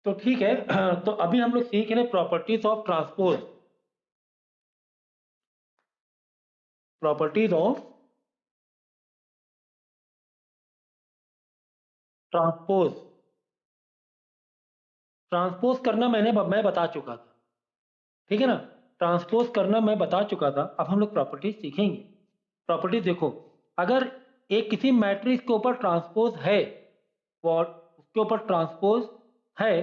तो ठीक है। तो अभी हम लोग सीख रहे properties of transpose. Properties of transpose. Transpose करना मैं बता चुका था, ठीक है ना। ट्रांसपोज करना मैं बता चुका था, अब हम लोग प्रॉपर्टीज सीखेंगे। प्रॉपर्टीज देखो, अगर एक किसी मैट्रिक्स के ऊपर ट्रांसपोज है, और उसके ऊपर ट्रांसपोज है,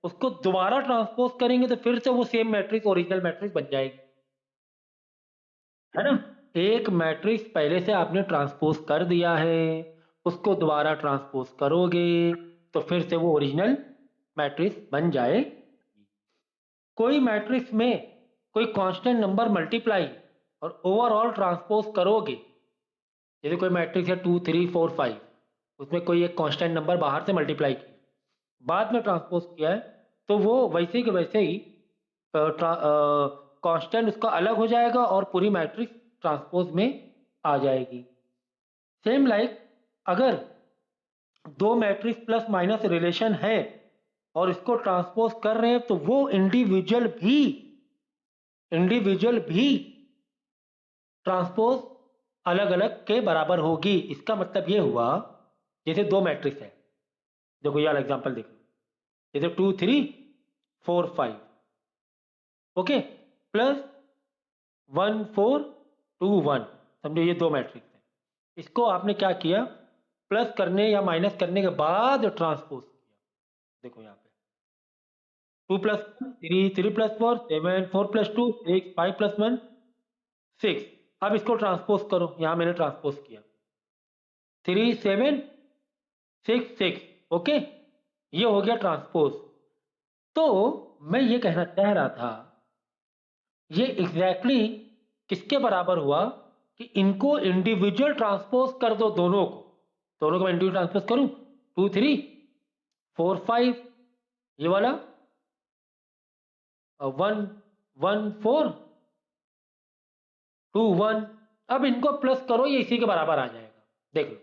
उसको दोबारा ट्रांसपोज करेंगे तो फिर से वो सेम मैट्रिक्स ओरिजिनल मैट्रिक्स बन जाएगी, है ना। एक मैट्रिक्स पहले से आपने ट्रांसपोज कर दिया है, उसको दोबारा ट्रांसपोज करोगे तो फिर से वो ओरिजिनल मैट्रिक्स बन जाए। कोई मैट्रिक्स में कोई कांस्टेंट नंबर मल्टीप्लाई और ओवरऑल ट्रांसपोज करोगे, जैसे कोई मैट्रिक्स है 2 3 4 5, उसमें कोई एक कांस्टेंट नंबर बाहर से मल्टीप्लाई किया, बाद में ट्रांसपोज किया है, तो वो वैसे के वैसे ही कांस्टेंट उसका अलग हो जाएगा और पूरी मैट्रिक्स ट्रांसपोज में आ जाएगी। सेम लाइक, अगर दो मैट्रिक्स प्लस माइनस रिलेशन है और इसको ट्रांसपोज कर रहे हैं, तो वो इंडिविजुअल भी ट्रांसपोज अलग अलग के बराबर होगी। इसका मतलब ये हुआ, जैसे दो मैट्रिक्स है, देखो यार एग्जांपल देखो, जैसे 2 3 4 5, ओके, प्लस 1 4 2 1, समझो ये दो मैट्रिक्स है। इसको आपने क्या किया, प्लस करने या माइनस करने के बाद ट्रांसपोज किया। देखो यहाँ पे 2 + 1 3 3 + 4 7 4 + 2 6 5 + 1 6। अब इसको ट्रांसपोज करो, यहां मैंने ट्रांसपोज किया 3 7 6 6, ओके, ये हो गया ट्रांसपोज। तो मैं ये कहना चाह रहा था, ये एग्जैक्टली किसके बराबर हुआ कि इनको इंडिविजुअल ट्रांसपोज कर दो, दोनों को मैं इंडिविजुअल ट्रांसपोज करूं, 2 3 4 5, ये वाला 1 1 4 2 1, अब इनको प्लस करो, ये इसी के बराबर आ जाएगा। देख लो,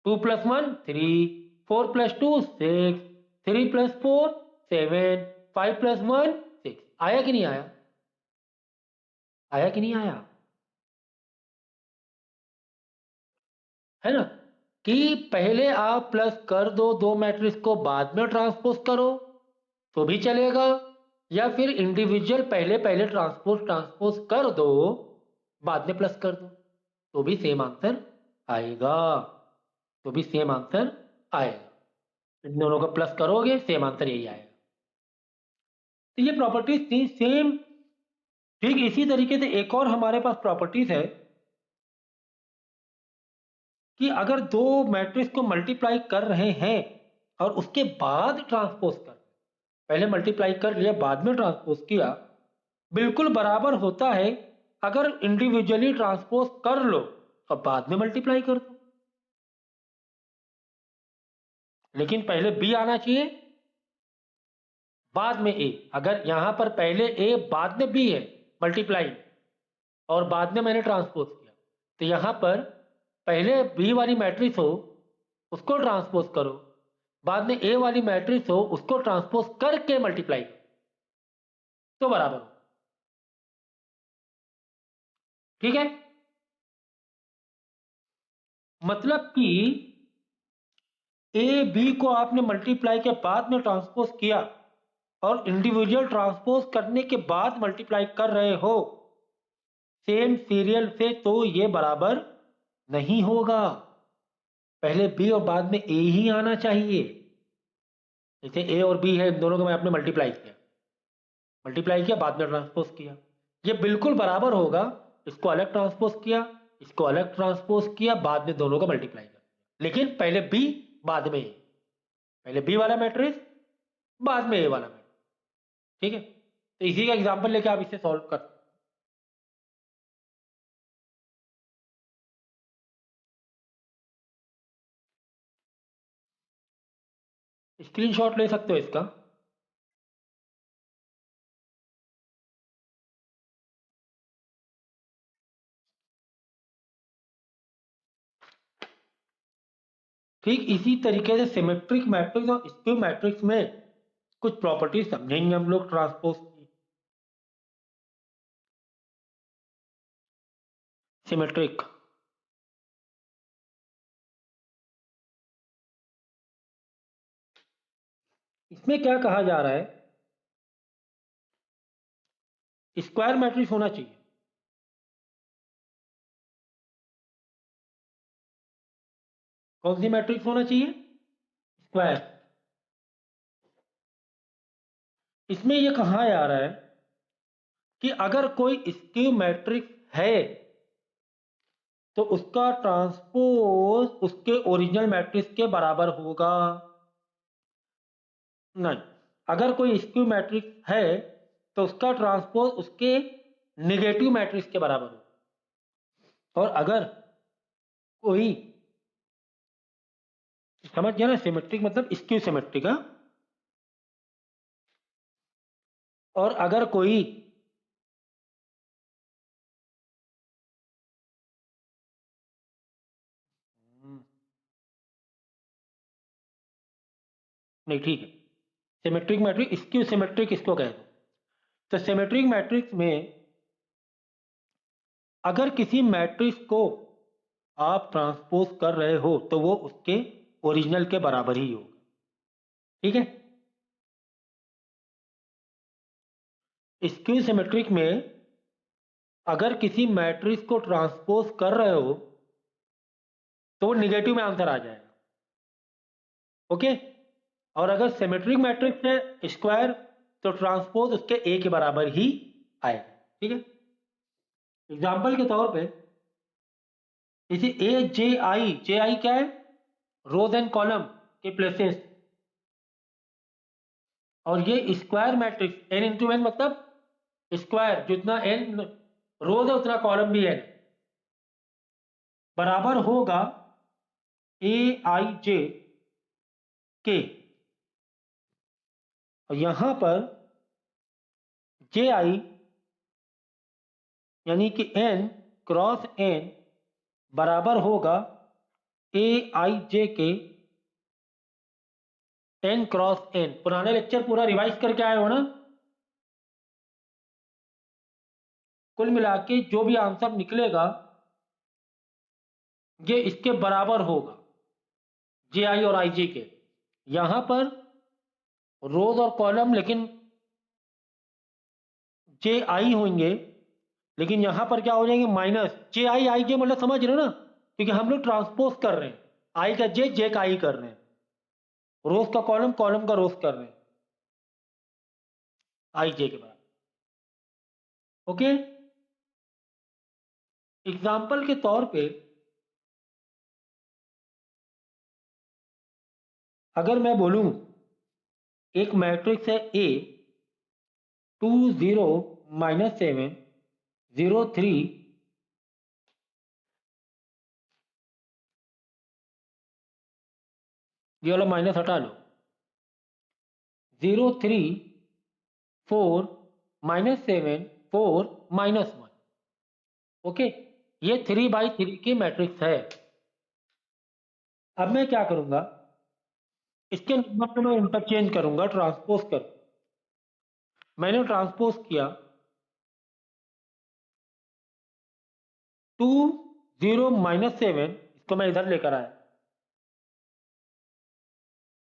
2 + 1 3 4 + 2 6 3 + 4 7 5 + 1 6, आया कि नहीं आया, आया कि नहीं आया, है ना। कि पहले आप प्लस कर दो दो मैट्रिक्स को, बाद में ट्रांसपोज करो तो भी चलेगा, या फिर इंडिविजुअल पहले पहले ट्रांसपोज ट्रांसपोज कर दो, बाद में प्लस कर दो, तो भी सेम आंसर आएगा, तो भी सेम आंसर आएगा। इन दोनों को प्लस करोगे सेम आंसर यही आएगा। तो ये प्रॉपर्टीज थी सेम। ठीक इसी तरीके से एक और हमारे पास प्रॉपर्टीज है कि अगर दो मैट्रिक्स को मल्टीप्लाई कर रहे हैं और उसके बाद ट्रांसपोज कर, पहले मल्टीप्लाई कर लिया बाद में ट्रांसपोज किया, बिल्कुल बराबर होता है अगर इंडिविजुअली ट्रांसपोज कर लो और बाद में मल्टीप्लाई कर दो, लेकिन पहले बी आना चाहिए बाद में ए। अगर यहां पर पहले ए बाद में बी है मल्टीप्लाई, और बाद में मैंने ट्रांसपोज किया, तो यहां पर पहले बी वाली मैट्रिक्स हो उसको ट्रांसपोज करो, बाद में ए वाली मैट्रिक्स हो उसको ट्रांसपोज करके मल्टीप्लाई करो, तो बराबर हो। ठीक है, मतलब कि ए बी को आपने मल्टीप्लाई के बाद में ट्रांसपोज किया और इंडिविजुअल ट्रांसपोज करने के बाद मल्टीप्लाई कर रहे हो सेम सीरियल से, तो ये बराबर नहीं होगा। पहले बी और बाद में ए ही आना चाहिए। जैसे ए और बी है, इन दोनों को मैं आपने मल्टीप्लाई किया बाद में ट्रांसपोज किया, ये बिल्कुल बराबर होगा। इसको अलग ट्रांसपोज किया, इसको अलग ट्रांसपोज किया, बाद में दोनों को मल्टीप्लाई किया, लेकिन पहले बी बाद में ए, पहले बी वाला मैट्रिक्स बाद में ए वाला मैट्रिक्स। ठीक है, तो इसी का एग्जांपल लेके आप इसे सॉल्व कर, स्क्रीनशॉट ले सकते हो इसका। ठीक इसी तरीके से सिमेट्रिक मैट्रिक्स और स्क्यू मैट्रिक्स में कुछ प्रॉपर्टी समझेंगे हम लोग ट्रांसपोज की। सिमेट्रिक, इसमें क्या कहा जा रहा है, स्क्वायर मैट्रिक्स होना चाहिए। कौन सी मैट्रिक्स होना चाहिए? स्क्वायर। इसमें यह कहा जा रहा है कि अगर कोई स्क्यू मैट्रिक्स है तो उसका ट्रांसपोज उसके ओरिजिनल मैट्रिक्स के बराबर होगा। नहीं, अगर कोई स्क्यू मैट्रिक्स है तो उसका ट्रांसपोज उसके नेगेटिव मैट्रिक्स के बराबर होगा। और अगर कोई, समझ गया ना, सिमेट्रिक मतलब स्क्यू सिमेट्रिक। हाँ, और अगर कोई नहीं, ठीक है, सिमेट्रिक मैट्रिक्स स्क्यू सिमेट्रिक इसको कह दो। तो सिमेट्रिक मैट्रिक्स में अगर किसी मैट्रिक्स को आप ट्रांसपोज कर रहे हो तो वो उसके ओरिजिनल के बराबर ही होगा। ठीक है, स्क्यू सिमेट्रिक में अगर किसी मैट्रिक्स को ट्रांसपोज कर रहे हो तो वो निगेटिव में आंसर आ जाएगा। ओके, और अगर सिमेट्रिक मैट्रिक्स है स्क्वायर तो ट्रांसपोज उसके ए के बराबर ही आएगा। ठीक है, एग्जाम्पल के तौर पे इसे जे आई क्या है? रोज एंड कॉलम के प्लेसेस। और ये square matrix n into n मतलब स्क्वायर, जितना एन रोज है उतना कॉलम भी है, बराबर होगा ए आई जे के। और यहां पर जे आई यानी कि एन क्रॉस एन बराबर होगा ए आई जे के एन क्रॉस एन। पुराने लेक्चर पूरा रिवाइज करके आए हो ना? कुल मिला के जो भी आंसर निकलेगा ये इसके बराबर होगा, जे आई और आई जे के। यहां पर रोज और कॉलम लेकिन जे आई होंगे, लेकिन यहां पर क्या हो जाएंगे? माइनस जे आई आई जे, मतलब समझ रहे हो ना, क्योंकि हम लोग ट्रांसपोज कर रहे हैं, आई का जे का आई कर रहे हैं, रोज का कॉलम कॉलम का रोज कर रहे हैं, आई जे के बराबर। ओके, एग्जाम्पल के तौर पे अगर मैं बोलूं एक मैट्रिक्स है ए 20-7 03, ये वाला माइनस हटा लो, 0 3 4 -7 4 -1। ओके, ये 3 by 3 की मैट्रिक्स है। अब मैं क्या करूंगा, इसके नंबर को मैं इंटरचेंज करूंगा, ट्रांसपोज कर। मैंने ट्रांसपोज किया 20-7, इसको मैं इधर लेकर आया,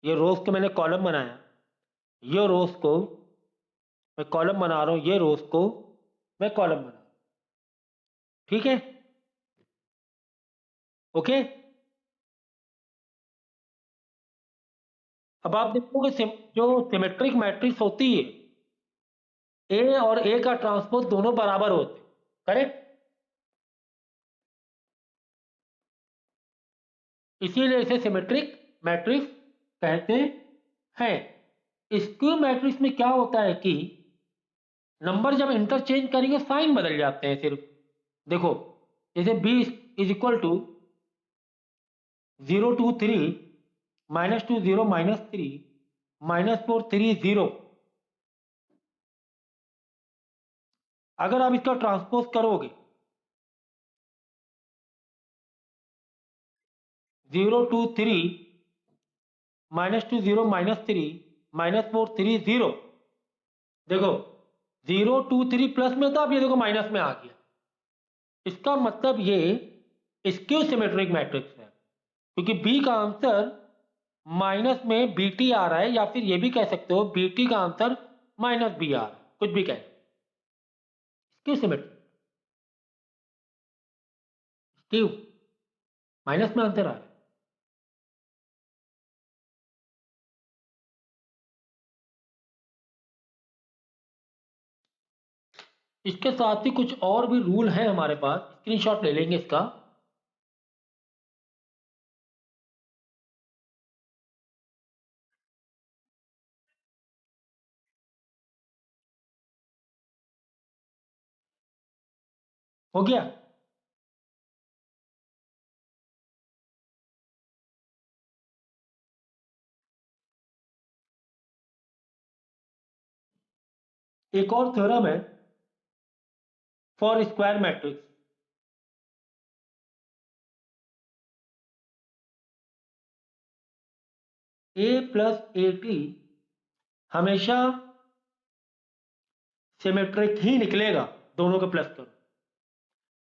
ये रोज को मैंने कॉलम बनाया, ये रोज को मैं कॉलम बना रहा हूं, ये रोज को मैं कॉलम बना रहा हूं। ठीक है, ओके। अब आप देखोगे जो सिमेट्रिक मैट्रिक्स होती है ए और ए का ट्रांसपोज दोनों बराबर होते, करेक्ट? इसीलिए इसे सिमेट्रिक मैट्रिक्स कहते हैं। स्क्यू मैट्रिक्स में क्या होता है कि नंबर जब इंटरचेंज करेंगे साइन बदल जाते हैं सिर्फ। देखो, जैसे b इज इक्वल टू 0 2 3 -2 0 -3 -4 3 0। अगर आप इसका ट्रांसपोज करोगे 0 2 3 -2 0 -3 -4 3 0। देखो 0 2 3 प्लस में था, अब ये देखो माइनस में आ गया। इसका मतलब ये स्क्यू सिमेट्रिक मैट्रिक्स है, क्योंकि बी का आंसर माइनस में बीटी आ रहा है, या फिर ये भी कह सकते हो बीटी का आंसर माइनस बी आ रहा है, कुछ भी कह। स्क्यू सिमेट्रिक, स्क्यू माइनस में आंसर आ रहा है। इसके साथ ही कुछ और भी रूल है हमारे पास, स्क्रीनशॉट ले लेंगे इसका। हो गया। एक और थ्योरम है for square matrix. A plus A T हमेशा सिमेट्रिक ही निकलेगा, दोनों को प्लस करो।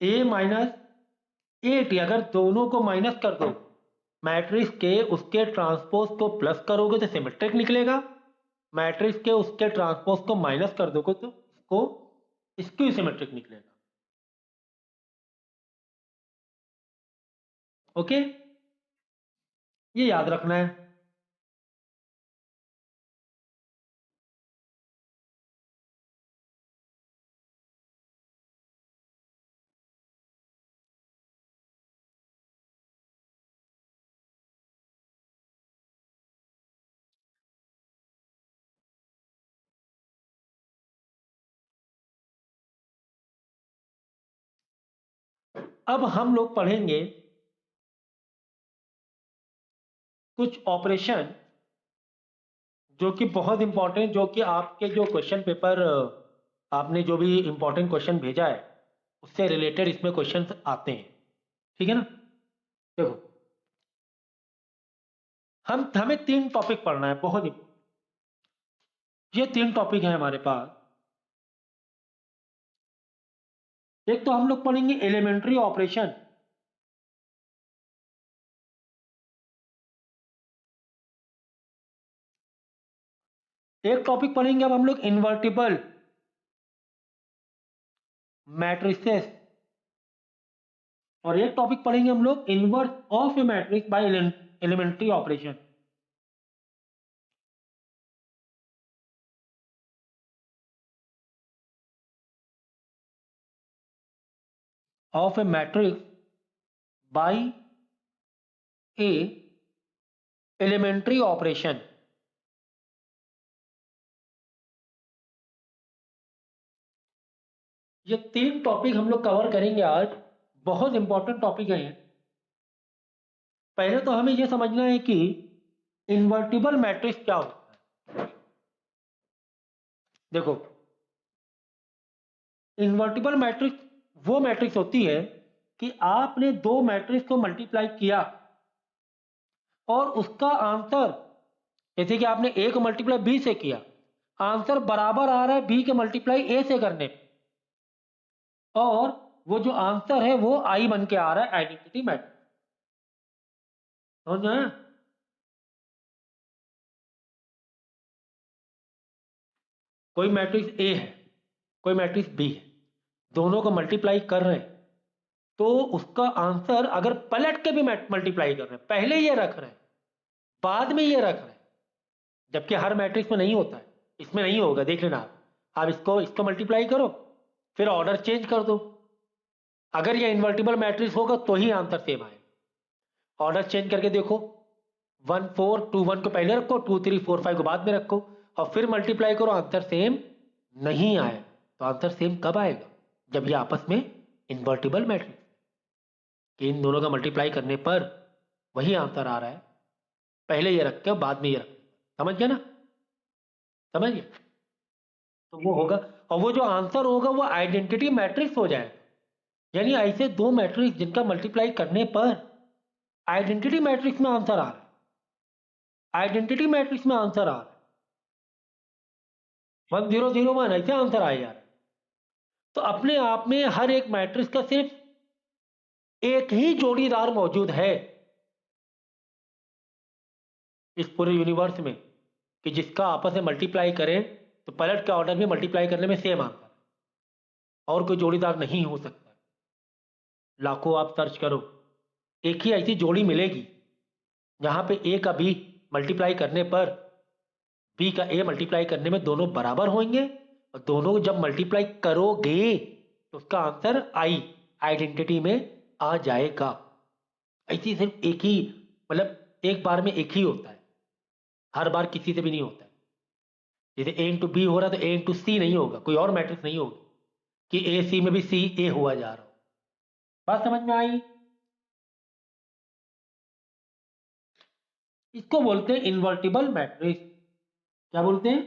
ए माइनस ए टी, अगर दोनों को माइनस कर दो मैट्रिक्स के, उसके ट्रांसपोज को प्लस करोगे तो सिमेट्रिक निकलेगा। मैट्रिक्स के उसके ट्रांसपोज को माइनस कर दोगे तो इसको स्क्यू सिमेट्रिक निकलेगा। ओके, ये याद रखना है। अब हम लोग पढ़ेंगे कुछ ऑपरेशन जो कि बहुत इंपॉर्टेंट, जो कि आपके जो क्वेश्चन पेपर, आपने जो भी इंपॉर्टेंट क्वेश्चन भेजा है उससे रिलेटेड इसमें क्वेश्चन आते हैं। ठीक है ना। देखो, हमें 3 टॉपिक पढ़ना है, बहुत ही। ये 3 टॉपिक है हमारे पास। एक तो हम लोग पढ़ेंगे एलिमेंट्री ऑपरेशन। एक टॉपिक पढ़ेंगे अब हम लोग इन्वर्टिबल मैट्रिसेस। और एक टॉपिक पढ़ेंगे हम लोग inverse of a matrix by elementary operation. Of a matrix by a elementary operation. ये 3 टॉपिक हम लोग कवर करेंगे आज। बहुत इंपॉर्टेंट टॉपिक है ये। पहले तो हमें ये समझना है कि इन्वर्टिबल मैट्रिक्स क्या होता है। देखो, इन्वर्टिबल मैट्रिक्स वो मैट्रिक्स होती है कि आपने 2 मैट्रिक्स को मल्टीप्लाई किया और उसका आंसर, जैसे कि आपने ए को मल्टीप्लाई बी से किया, आंसर बराबर आ रहा है बी के मल्टीप्लाई ए से करने पे, और वो जो आंसर है वो आई बन के आ रहा है, आइडेंटिटी मैट्रिक्स। समझ में? कोई मैट्रिक्स ए है, कोई मैट्रिक्स बी है, दोनों को मल्टीप्लाई कर रहे हैं, तो उसका आंसर अगर पलट के भी मल्टीप्लाई कर रहे हैं, पहले ये रख रहे हैं बाद में ये रख रहे हैं, जबकि हर मैट्रिक्स में नहीं होता है, इसमें नहीं होगा, देख लेना आप इसको इसको मल्टीप्लाई करो फिर ऑर्डर चेंज कर दो। अगर ये इन्वर्टिबल मैट्रिक्स होगा तो ही आंसर सेम आएगा। ऑर्डर चेंज करके देखो, 1 4 2 1 को पहले रखो, 2 3 4 5 को बाद में रखो, और फिर मल्टीप्लाई करो, आंसर सेम नहीं आए। तो आंसर सेम कब आएगा? जब ये आपस में इन्वर्टिबल मैट्रिक्स, कि इन दोनों का मल्टीप्लाई करने पर वही आंसर आ रहा है, पहले ये रख के बाद में ये रख। समझ गया ना? समझ गया? तो वो होगा, और वो जो आंसर होगा वो आइडेंटिटी मैट्रिक्स हो जाएगा। यानी ऐसे 2 मैट्रिक्स जिनका मल्टीप्लाई करने पर आइडेंटिटी मैट्रिक्स में आंसर आ रहा है, आइडेंटिटी मैट्रिक्स में आंसर आ रहा है, 1001 ऐसे आंसर आए यार। तो अपने आप में हर एक मैट्रिक्स का सिर्फ एक ही जोड़ीदार मौजूद है इस पूरे यूनिवर्स में, कि जिसका आपस में मल्टीप्लाई करें तो पलट के ऑर्डर में मल्टीप्लाई करने में सेम आंसर, और कोई जोड़ीदार नहीं हो सकता। लाखों आप सर्च करो, एक ही ऐसी जोड़ी मिलेगी जहां पे ए का बी मल्टीप्लाई करने पर बी का ए मल्टीप्लाई करने में दोनों बराबर होंगे, और दोनों को जब मल्टीप्लाई करोगे तो उसका आंसर आई आइडेंटिटी में आ जाएगा। ऐसी सिर्फ एक ही, मतलब एक बार में एक ही होता है, हर बार किसी से भी नहीं होता है। जैसे ए इंटू बी हो रहा है तो ए इंटू सी नहीं होगा, कोई और मैट्रिक्स नहीं होगी कि ए सी में भी सी ए हुआ जा रहा हो। बात समझ में आई? इसको बोलते हैं इन्वर्टिबल मैट्रिक्स। क्या बोलते हैं?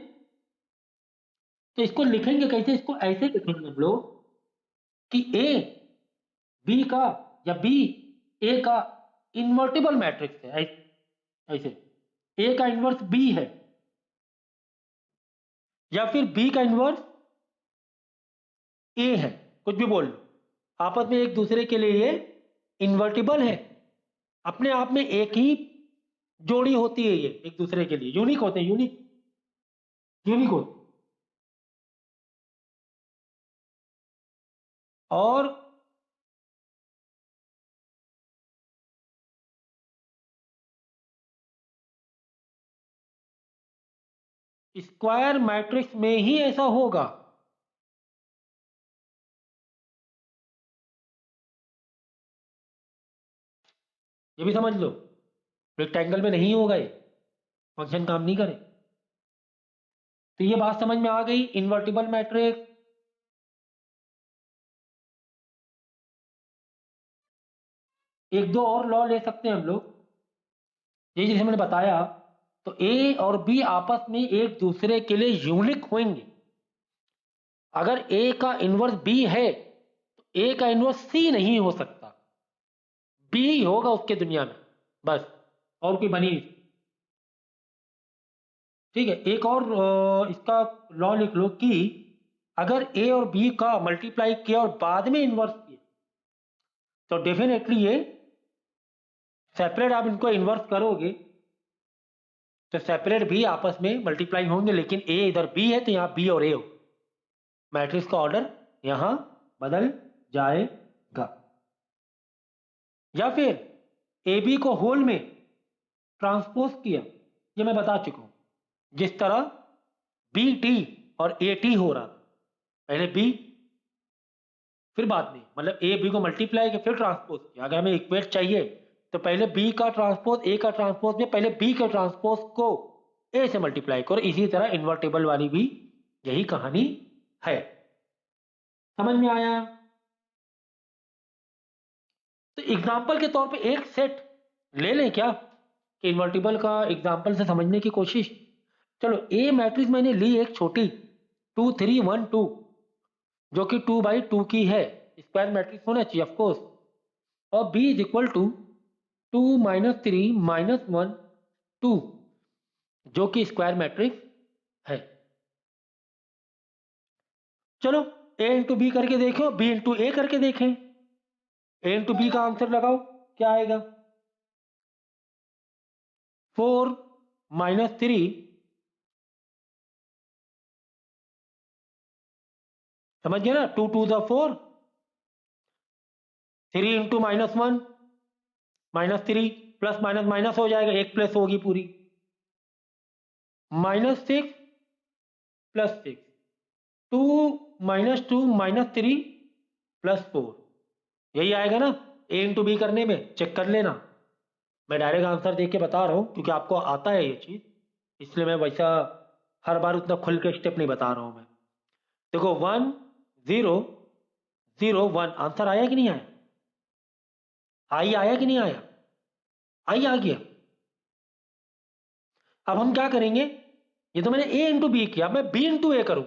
तो इसको लिखेंगे कैसे? इसको ऐसे लिखेंगे हम लोग कि ए बी का या बी ए का इन्वर्टिबल मैट्रिक्स है। ऐसे ए का इन्वर्स बी है, या फिर बी का इन्वर्स ए है, कुछ भी बोल लो, आपस में एक दूसरे के लिए ये इन्वर्टिबल है। अपने आप में एक ही जोड़ी होती है, ये एक दूसरे के लिए यूनिक होते हैं, यूनिक यूनिक होते हैं। और स्क्वायर मैट्रिक्स में ही ऐसा होगा। ये भी समझ लो, रेक्टेंगल में नहीं होगा, ये फंक्शन काम नहीं करे। तो ये बात समझ में आ गई, इन्वर्टिबल मैट्रिक्स। एक दो और लॉ ले सकते हैं हम लोग, ये जैसे मैंने बताया। तो ए और बी आपस में एक दूसरे के लिए यूनिक होंगे। अगर ए का इन्वर्स बी है तो ए का इन्वर्स सी नहीं हो सकता, बी ही होगा उसके दुनिया में, बस, और कोई बनी नहीं। ठीक है, एक और इसका लॉ लिख लो कि अगर ए और बी का मल्टीप्लाई किया और बाद में इन्वर्स किया तो डेफिनेटली ये सेपरेट, आप इनको इन्वर्स करोगे तो सेपरेट भी आपस में मल्टीप्लाई होंगे, लेकिन ए इधर बी है तो यहाँ बी और ए हो, मैट्रिक्स का ऑर्डर यहां बदल जाएगा। या फिर ए बी को होल में ट्रांसपोज किया, ये मैं बता चुका हूं, जिस तरह बी टी और ए टी हो रहा, पहले बी फिर बाद में, मतलब ए बी को मल्टीप्लाई किया फिर ट्रांसपोज किया। अगर हमें इक्वेट चाहिए तो पहले बी का ट्रांसपोज ए का ट्रांसपोज में पहले बी के ट्रांसपोज को ए से मल्टीप्लाई करो। इसी तरह इन्वर्टिबल वाली भी यही कहानी है। समझ में आया? तो एग्जाम्पल के तौर पे एक सेट ले लें क्या, कि इन्वर्टिबल का एग्जाम्पल से समझने की कोशिश। चलो, ए मैट्रिक्स मैंने ली एक छोटी 2 3 1 2, जो कि 2 by 2 की है, स्क्वायर मैट्रिक्स होना चाहिए ऑफकोर्स। और बी इज इक्वल टू 2 - 3 - 1 2, जो कि स्क्वायर मैट्रिक्स है। चलो, ए इंटू बी करके देखो, बी इंटू ए करके देखें। ए इंटू बी का आंसर लगाओ, क्या आएगा? 4 - 3, समझ गया ना? 2 2 4, 3 × -1 -3, प्लस माइनस माइनस हो जाएगा, एक प्लस होगी पूरी, -6 + 6, 2 - 2 - 3 + 4, यही आएगा ना? ए इंटू बी करने में चेक कर लेना, मैं डायरेक्ट आंसर देख के बता रहा हूँ क्योंकि आपको आता है ये चीज, इसलिए मैं वैसा हर बार उतना खुल के स्टेप नहीं बता रहा हूँ मैं। देखो, 1 0 0 1 आंसर आया कि नहीं आया? आई आया कि नहीं आया? आई आ गया। अब हम क्या करेंगे, ये तो मैंने ए इंटू बी किया, मैं बी इंटू ए करूँ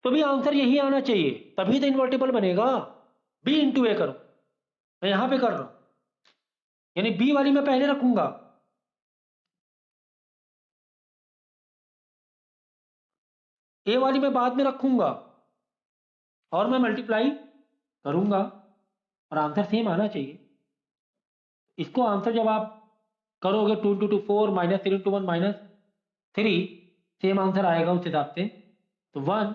तो भी आंसर यही आना चाहिए, तभी तो इन्वर्टिबल बनेगा। बी इंटू ए करूँ, मैं यहां पे कर रहा हूं, यानी बी वाली मैं पहले रखूंगा। ए वाली मैं बाद में रखूंगा और मैं मल्टीप्लाई करूंगा और आंसर सेम आना चाहिए। इसको आंसर जब आप करोगे 2 into 2 4 minus 3 into 1 minus 3, same answer आएगा उस हिसाब से। तो 1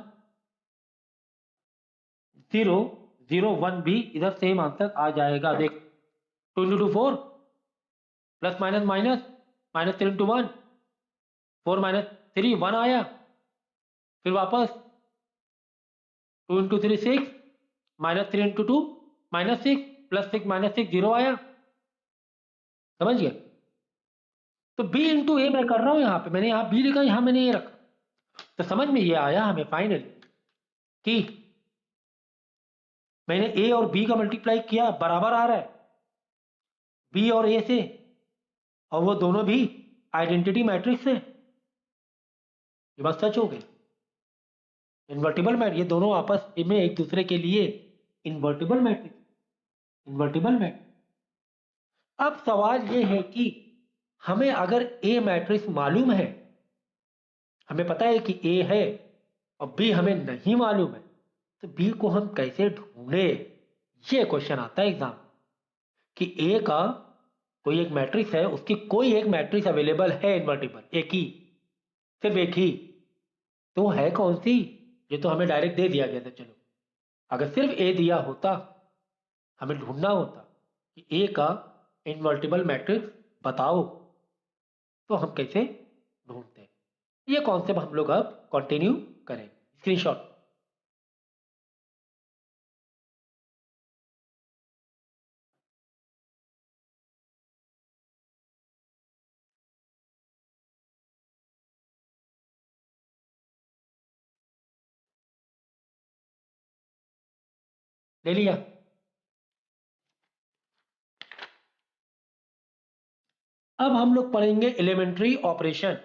0 0 1 भी इधर सेम आंसर आ जाएगा। देख 2 into 2 4 plus minus minus minus 3 into 1 4 minus 3 1 आया, फिर वापस 2 into 3 6 minus 3 into 2 minus 6 plus 6 minus 6 0 आया। समझ गया? तो b इंटू ए मैं कर रहा हूं, यहां पे मैंने यहां b लिखा, यहां मैंने ए रखा। तो समझ में ये आया हमें फाइनली कि मैंने a और b का मल्टीप्लाई किया, बराबर आ रहा है b और a से, और वो दोनों भी आइडेंटिटी मैट्रिक्स है। ये बात सच हो गई। इन्वर्टिबल मैट्रिक्स, ये दोनों आपस में एक दूसरे के लिए इन्वर्टिबल मैट्रिक्स, इन्वर्टिबल मैट्रिक्स। अब सवाल ये है कि हमें अगर ए मैट्रिक्स मालूम है, हमें पता है कि ए है और बी हमें नहीं मालूम है, तो बी को हम कैसे ढूंढे? ये क्वेश्चन आता है एग्जाम कि ए का कोई एक मैट्रिक्स है, उसकी कोई एक मैट्रिक्स अवेलेबल है इन्वर्टिबल, एक ही, सिर्फ एक ही, तो वो है कौन सी? ये तो हमें डायरेक्ट दे दिया गया था। चलो अगर सिर्फ ए दिया होता, हमें ढूंढना होता कि ए का इन्वर्टिबल मैट्रिक्स बताओ, तो हम कैसे ढूंढते? ये कॉन्सेप्ट हम लोग अब कंटिन्यू करें। स्क्रीनशॉट ले लिया? अब हम लोग पढ़ेंगे एलिमेंट्री ऑपरेशन।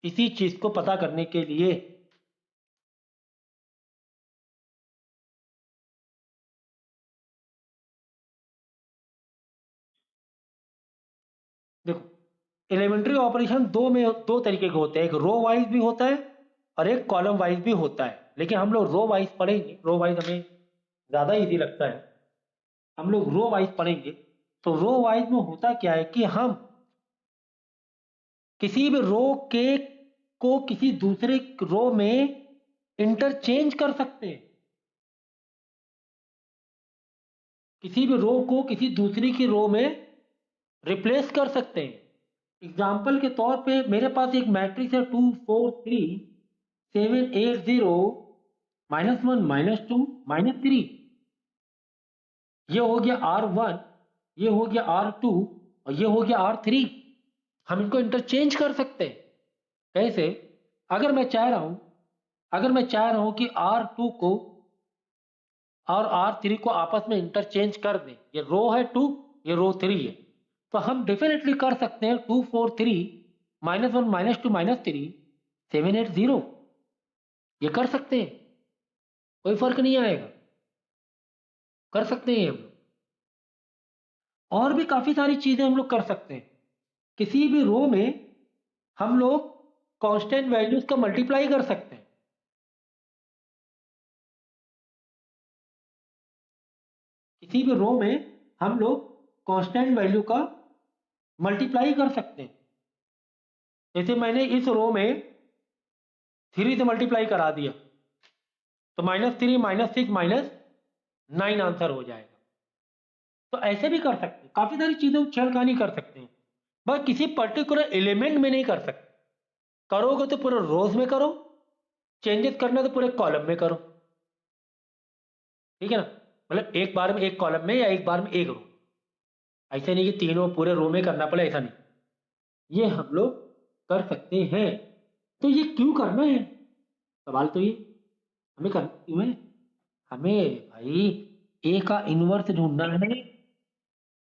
इसी चीज को पता करने के लिए देखो, एलिमेंट्री ऑपरेशन दो तरीके के होते हैं, एक रो वाइज भी होता है और एक कॉलम वाइज भी होता है। लेकिन हम लोग रो वाइज पढ़ेंगे, रो वाइज हमें ज्यादा इजी लगता है, हम लोग रो वाइज पढ़ेंगे। तो रो वाइज में होता क्या है कि हम किसी भी रो के को किसी दूसरे रो में इंटरचेंज कर सकते हैं, किसी भी रो को किसी दूसरी की रो में रिप्लेस कर सकते हैं। एग्जाम्पल के तौर पे मेरे पास एक मैट्रिक्स है 2 4 3 7 8 0 -1 -2 -3, ये हो गया R1, ये हो गया R2 और ये हो गया R3। हम इनको इंटरचेंज कर सकते हैं। कैसे? अगर मैं चाह रहा हूं, अगर मैं चाह रहा हूं कि R2 को और R3 को आपस में इंटरचेंज कर दें, ये रो है 2, ये रो 3 है, तो हम डेफिनेटली कर सकते हैं 2 4 3 -1 -2 -3 7 8 0, ये कर सकते हैं, कोई फर्क नहीं आएगा, कर सकते हैं हम लोग। और भी काफी सारी चीजें हम लोग कर सकते हैं। किसी भी रो में हम लोग कांस्टेंट वैल्यूज का मल्टीप्लाई कर सकते हैं। किसी भी रो में हम लोग कांस्टेंट वैल्यू का मल्टीप्लाई कर सकते हैं। जैसे मैंने इस रो में 3 से मल्टीप्लाई करा दिया, तो -3 -6 -9 आंसर हो जाएगा। तो ऐसे भी कर सकते हैं, काफी सारी चीजें छेड़खानी कर सकते हैं, बस किसी पर्टिकुलर एलिमेंट में नहीं कर सकते। करोगे तो पूरे रोज में करो, चेंजेस करना तो पूरे कॉलम में करो, ठीक है ना? मतलब एक बार में एक कॉलम में या एक बार में एक रो, ऐसे नहीं कि तीनों पूरे रो में करना पड़े, ऐसा नहीं, ये हम लोग कर सकते हैं। तो ये क्यों करना है, सवाल तो ये हमें करना क्यों है? हमें भाई ए का इनवर्स ढूंढना है,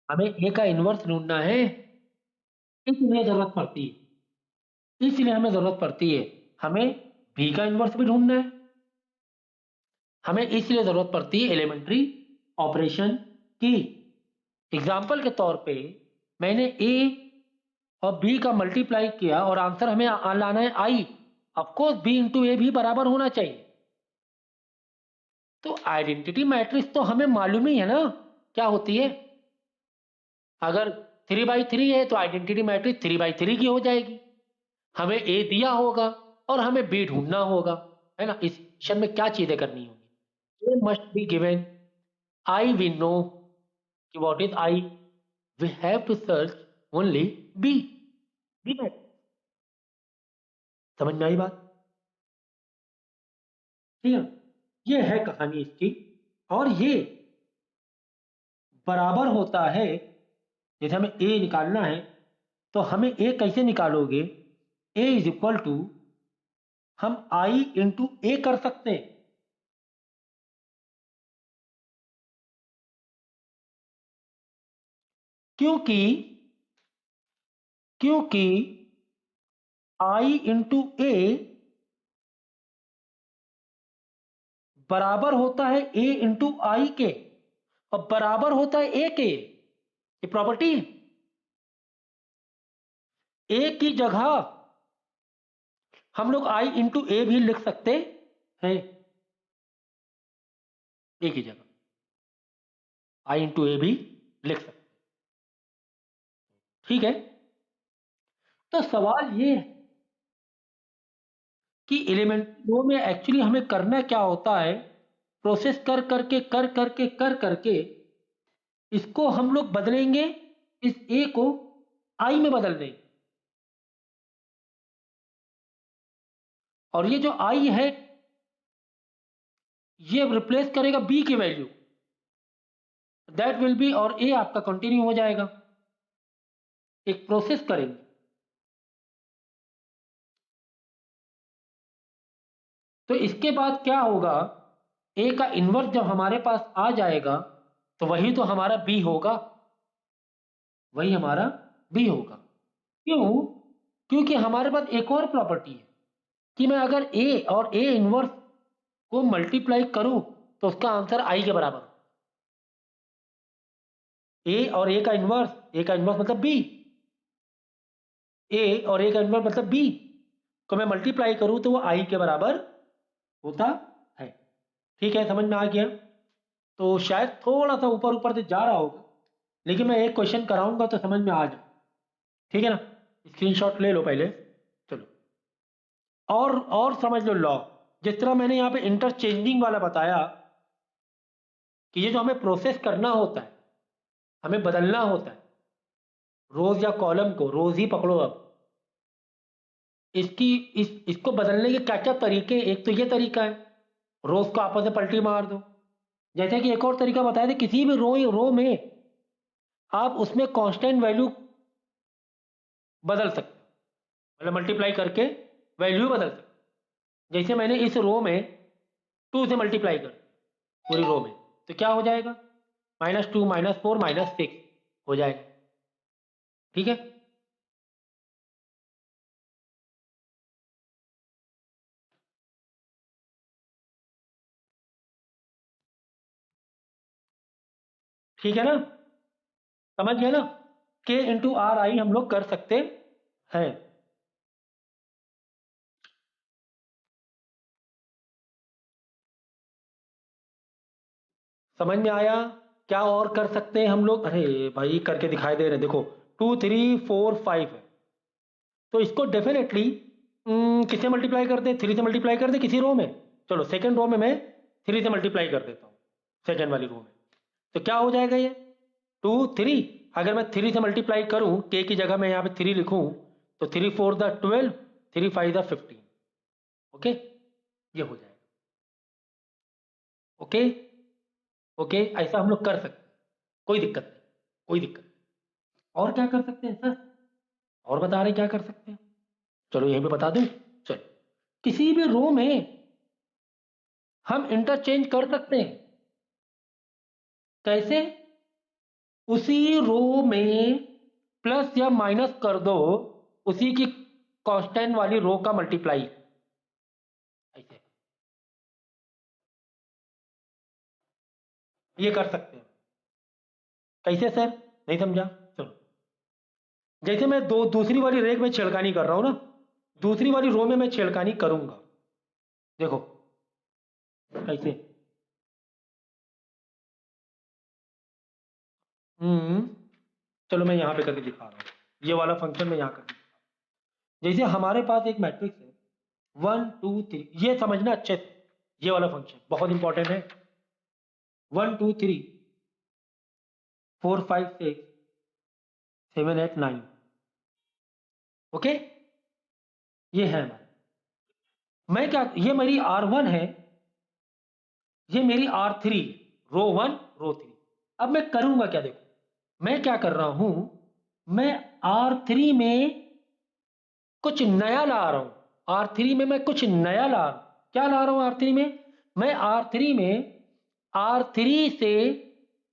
हमें ए का इनवर्स ढूंढना है, इसलिए जरूरत पड़ती है, इसलिए हमें जरूरत पड़ती है। हमें बी का इनवर्स भी ढूंढना है, हमें इसलिए जरूरत पड़ती है एलिमेंट्री ऑपरेशन की। एग्जाम्पल के तौर पे मैंने ए और बी का मल्टीप्लाई किया और आंसर हमें लाना है आई, ऑफकोर्स बी इंटू ए भी बराबर होना चाहिए। तो आइडेंटिटी मैट्रिक्स तो हमें मालूम ही है ना क्या होती है। अगर 3/3 है तो आइडेंटिटी मैट्रिक्स 3/3 की हो जाएगी। हमें ए दिया होगा और हमें बी ढूंढना होगा, है ना। इस क्वेश्चन में क्या चीजें करनी होंगी, A must be given, I we know कि what is I, we have to search only B, B matrix. समझ में आई बात? ठीक है, ये है कहानी इसकी। और ये बराबर होता है, जैसे हमें ए निकालना है तो हमें ए कैसे निकालोगे, ए इज इक्वल टू हम आई इंटू ए कर सकते हैं। क्योंकि क्योंकि आई इंटू ए बराबर होता है ए इंटू आई के, और बराबर होता है ए के। ये प्रॉपर्टी है। ए की जगह हम लोग आई इंटू ए भी लिख सकते हैं, ए की जगह आई इंटू ए भी लिख सकते, ठीक है। तो सवाल ये है कि एलिमेंट्री रो में एक्चुअली हमें करना क्या होता है, प्रोसेस कर करके इसको हम लोग बदलेंगे, इस ए को आई में बदल देंगे, और ये जो आई है ये रिप्लेस करेगा बी की वैल्यू, दैट विल बी, और ए आपका कंटिन्यू हो जाएगा। एक प्रोसेस करेंगे। तो इसके बाद क्या होगा, ए का इन्वर्स जब हमारे पास आ जाएगा तो वही तो हमारा बी होगा, वही हमारा बी होगा। क्यों? क्योंकि हमारे पास एक और प्रॉपर्टी है कि मैं अगर ए और ए इन्वर्स को मल्टीप्लाई करूं तो उसका आंसर आई के बराबर। ए और ए का इन्वर्स, ए का इन्वर्स मतलब बी, ए और ए का इन्वर्स मतलब बी को मैं मल्टीप्लाई करूं तो वो आई के बराबर होता है। ठीक है, समझ में आ गया? तो शायद थोड़ा सा ऊपर ऊपर से जा रहा होगा, लेकिन मैं एक क्वेश्चन कराऊंगा तो समझ में आ जाए, ठीक है ना। स्क्रीनशॉट ले लो पहले, चलो। और समझ लो लॉ, जिस तरह मैंने यहाँ पे इंटरचेंजिंग वाला बताया कि ये जो हमें प्रोसेस करना होता है, हमें बदलना होता है रोज या कॉलम को, रोज ही पकड़ो अब, इसकी इसको बदलने के क्या क्या तरीके। एक तो ये तरीका है, रोज को आपस में पलटी मार दो। जैसे कि एक और तरीका बताया था, किसी भी रो में आप उसमें कांस्टेंट वैल्यू बदल सकते हो, मतलब मल्टीप्लाई करके वैल्यू बदल सकते हो। जैसे मैंने इस रो में 2 से मल्टीप्लाई कर पूरी रो में, तो क्या हो जाएगा, -2 -4 -6 हो जाएगा, ठीक है। ठीक है ना, समझ गए ना, के इंटू आर आई हम लोग कर सकते हैं। समझ में आया? क्या और कर सकते हैं हम लोग, अरे भाई करके दिखाई दे रहे हैं, देखो 2 3 4 5 है, तो इसको डेफिनेटली किससे मल्टीप्लाई करते हैं, 3 से मल्टीप्लाई करते हैं किसी रो में। चलो सेकंड रो में मैं 3 से मल्टीप्लाई कर देता हूँ, सेकंड वाली रो में। तो क्या हो जाएगा ये 2 3, अगर मैं 3 से मल्टीप्लाई करूँ, के की जगह मैं यहाँ पे 3 लिखूँ, तो 3 4 द 12, 3 5 द 15, ओके, ये हो जाएगा। ओके ओके, ऐसा हम लोग कर सकते हैं, कोई दिक्कत नहीं, कोई दिक्कत नहीं। और क्या कर सकते हैं सर, और बता रहे हैं क्या कर सकते हैं, चलो यहीं पे बता दूं। चलो, किसी भी रो में हम इंटरचेंज कर सकते हैं। कैसे? उसी रो में प्लस या माइनस कर दो, उसी की कांस्टेंट वाली रो का मल्टीप्लाई, ऐसे ये कर सकते हैं। कैसे सर, नहीं समझा? चलो, जैसे मैं दूसरी वाली रेख में छेड़खानी कर रहा हूं ना, दूसरी वाली रो में मैं छेड़खानी करूंगा। देखो कैसे, चलो मैं यहां पे करके दिखा रहा हूं। ये वाला फंक्शन मैं यहां करके, जैसे हमारे पास एक मैट्रिक्स है 1 2 3, ये समझना अच्छे से, ये वाला फंक्शन बहुत इंपॉर्टेंट है। 1 2 3 4 5 6 7 8 9, ओके, ये है हमारा। मैं क्या, ये मेरी R1 है, ये मेरी R3, रो 1 रो 3। अब मैं करूंगा क्या, देखो मैं क्या कर रहा हूं, मैं R3 में कुछ नया ला रहा हूं। R3 में मैं कुछ नया ला रहा हूं। क्या ला रहा हूं R3 में, मैं R3 में R3 से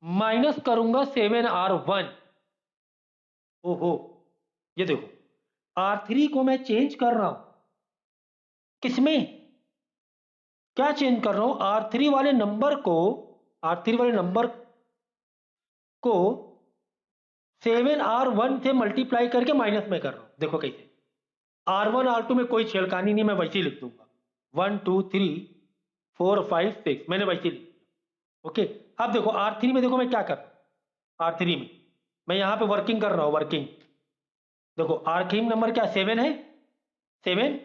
माइनस करूंगा 7R1। ओहो, ये देखो R3 को मैं चेंज कर रहा हूं, किसमें, क्या चेंज कर रहा हूं, R3 वाले नंबर को, R3 वाले नंबर को 7R1 से मल्टीप्लाई करके माइनस में कर रहा हूं। देखो कैसे, R1 R2 में कोई छेड़खानी नहीं, मैं वैसे ही लिख दूंगा 1 2 3 4 5 6, मैंने वैसे ही लिख दिया। ओके, अब देखो R3 में, देखो मैं क्या कर रहा हूं, R3 में मैं यहां पे वर्किंग कर रहा हूं, वर्किंग। देखो R3 नंबर क्या, 7 है, 7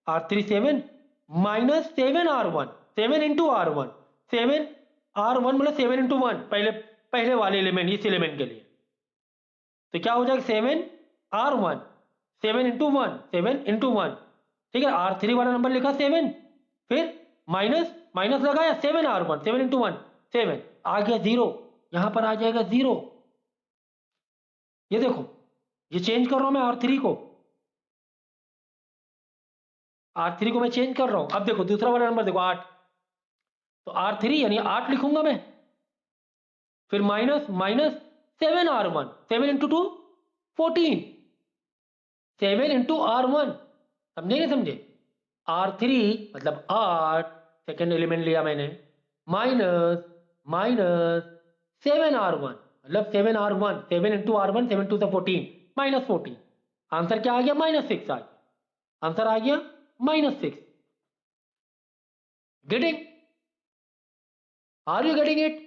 R3 7 minus 7R1, 7 into R1, 7R1 मतलब 7 इंटू 1, पहले पहले वाले एलिमेंट, इस एलिमेंट के लिए। तो क्या हो जाएगा 7R1, 7 इंटू 1, 7 इंटू 1, ठीक है। R3 वाला नंबर लिखा 7, फिर माइनस माइनस लगाया 7R1, 7 इंटू 1 7, आ गया 0, यहां पर आ जाएगा 0। ये देखो, ये चेंज कर रहा हूं मैं R3 को, R3 को मैं चेंज कर रहा हूं। अब देखो दूसरा वाला नंबर देखो 8, तो R3 यानी 8 लिखूंगा मैं, फिर minus minus 7R1, 7 into 2 14, 7 into R1, समझे नहीं समझे, R3 मतलब 8, सेकेंड एलिमेंट लिया मैंने, माइनस माइनस 7R1 मतलब 7R1, 7 into R1, 7 to 14, minus 14। Answer क्या आ गया, -6 आ गया, आंसर आ गया -6। Getting, are you getting it,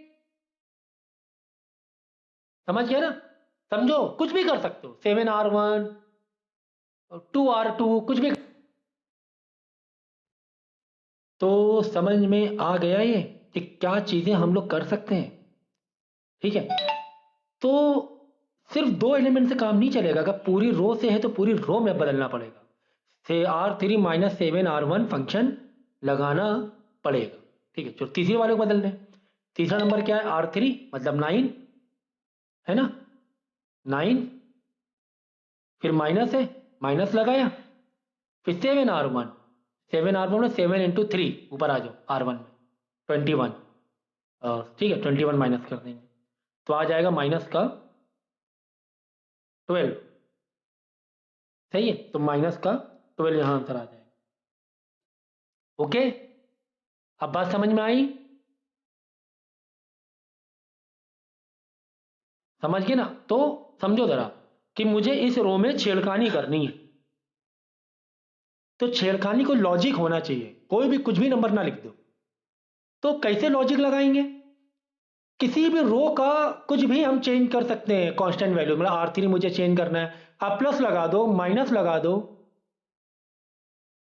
समझ गया ना, समझो, कुछ भी कर सकते हो, 7R1 2R2 कुछ भी। तो समझ में आ गया ये कि क्या चीजें हम लोग कर सकते हैं, ठीक है। तो सिर्फ दो एलिमेंट से काम नहीं चलेगा, अगर पूरी रो से है तो पूरी रो में बदलना पड़ेगा, से R3 माइनस 7R1 फंक्शन लगाना पड़ेगा, ठीक है। जो तीसरे वाले को बदल दें, तीसरा नंबर क्या है, R3 मतलब 9 है ना, 9, फिर माइनस है, माइनस लगाया, फिर 7R1, 7R1 में 7 इंटू 3, ऊपर आ जाओ R1 में 21, ठीक है 21 माइनस कर देंगे तो आ जाएगा माइनस का 12, सही है, तो माइनस का 12 यहां आंसर आ जाएगा। ओके, अब बात समझ में आई, समझ गए ना। तो समझो जरा कि मुझे इस रो में छेड़खानी करनी है, तो छेड़खानी को लॉजिक होना चाहिए, कोई भी कुछ भी नंबर ना लिख दो। तो कैसे लॉजिक लगाएंगे, किसी भी रो का कुछ भी हम चेंज कर सकते हैं, कांस्टेंट वैल्यू, मतलब R3 मुझे चेंज करना है, आप प्लस लगा दो, माइनस लगा दो,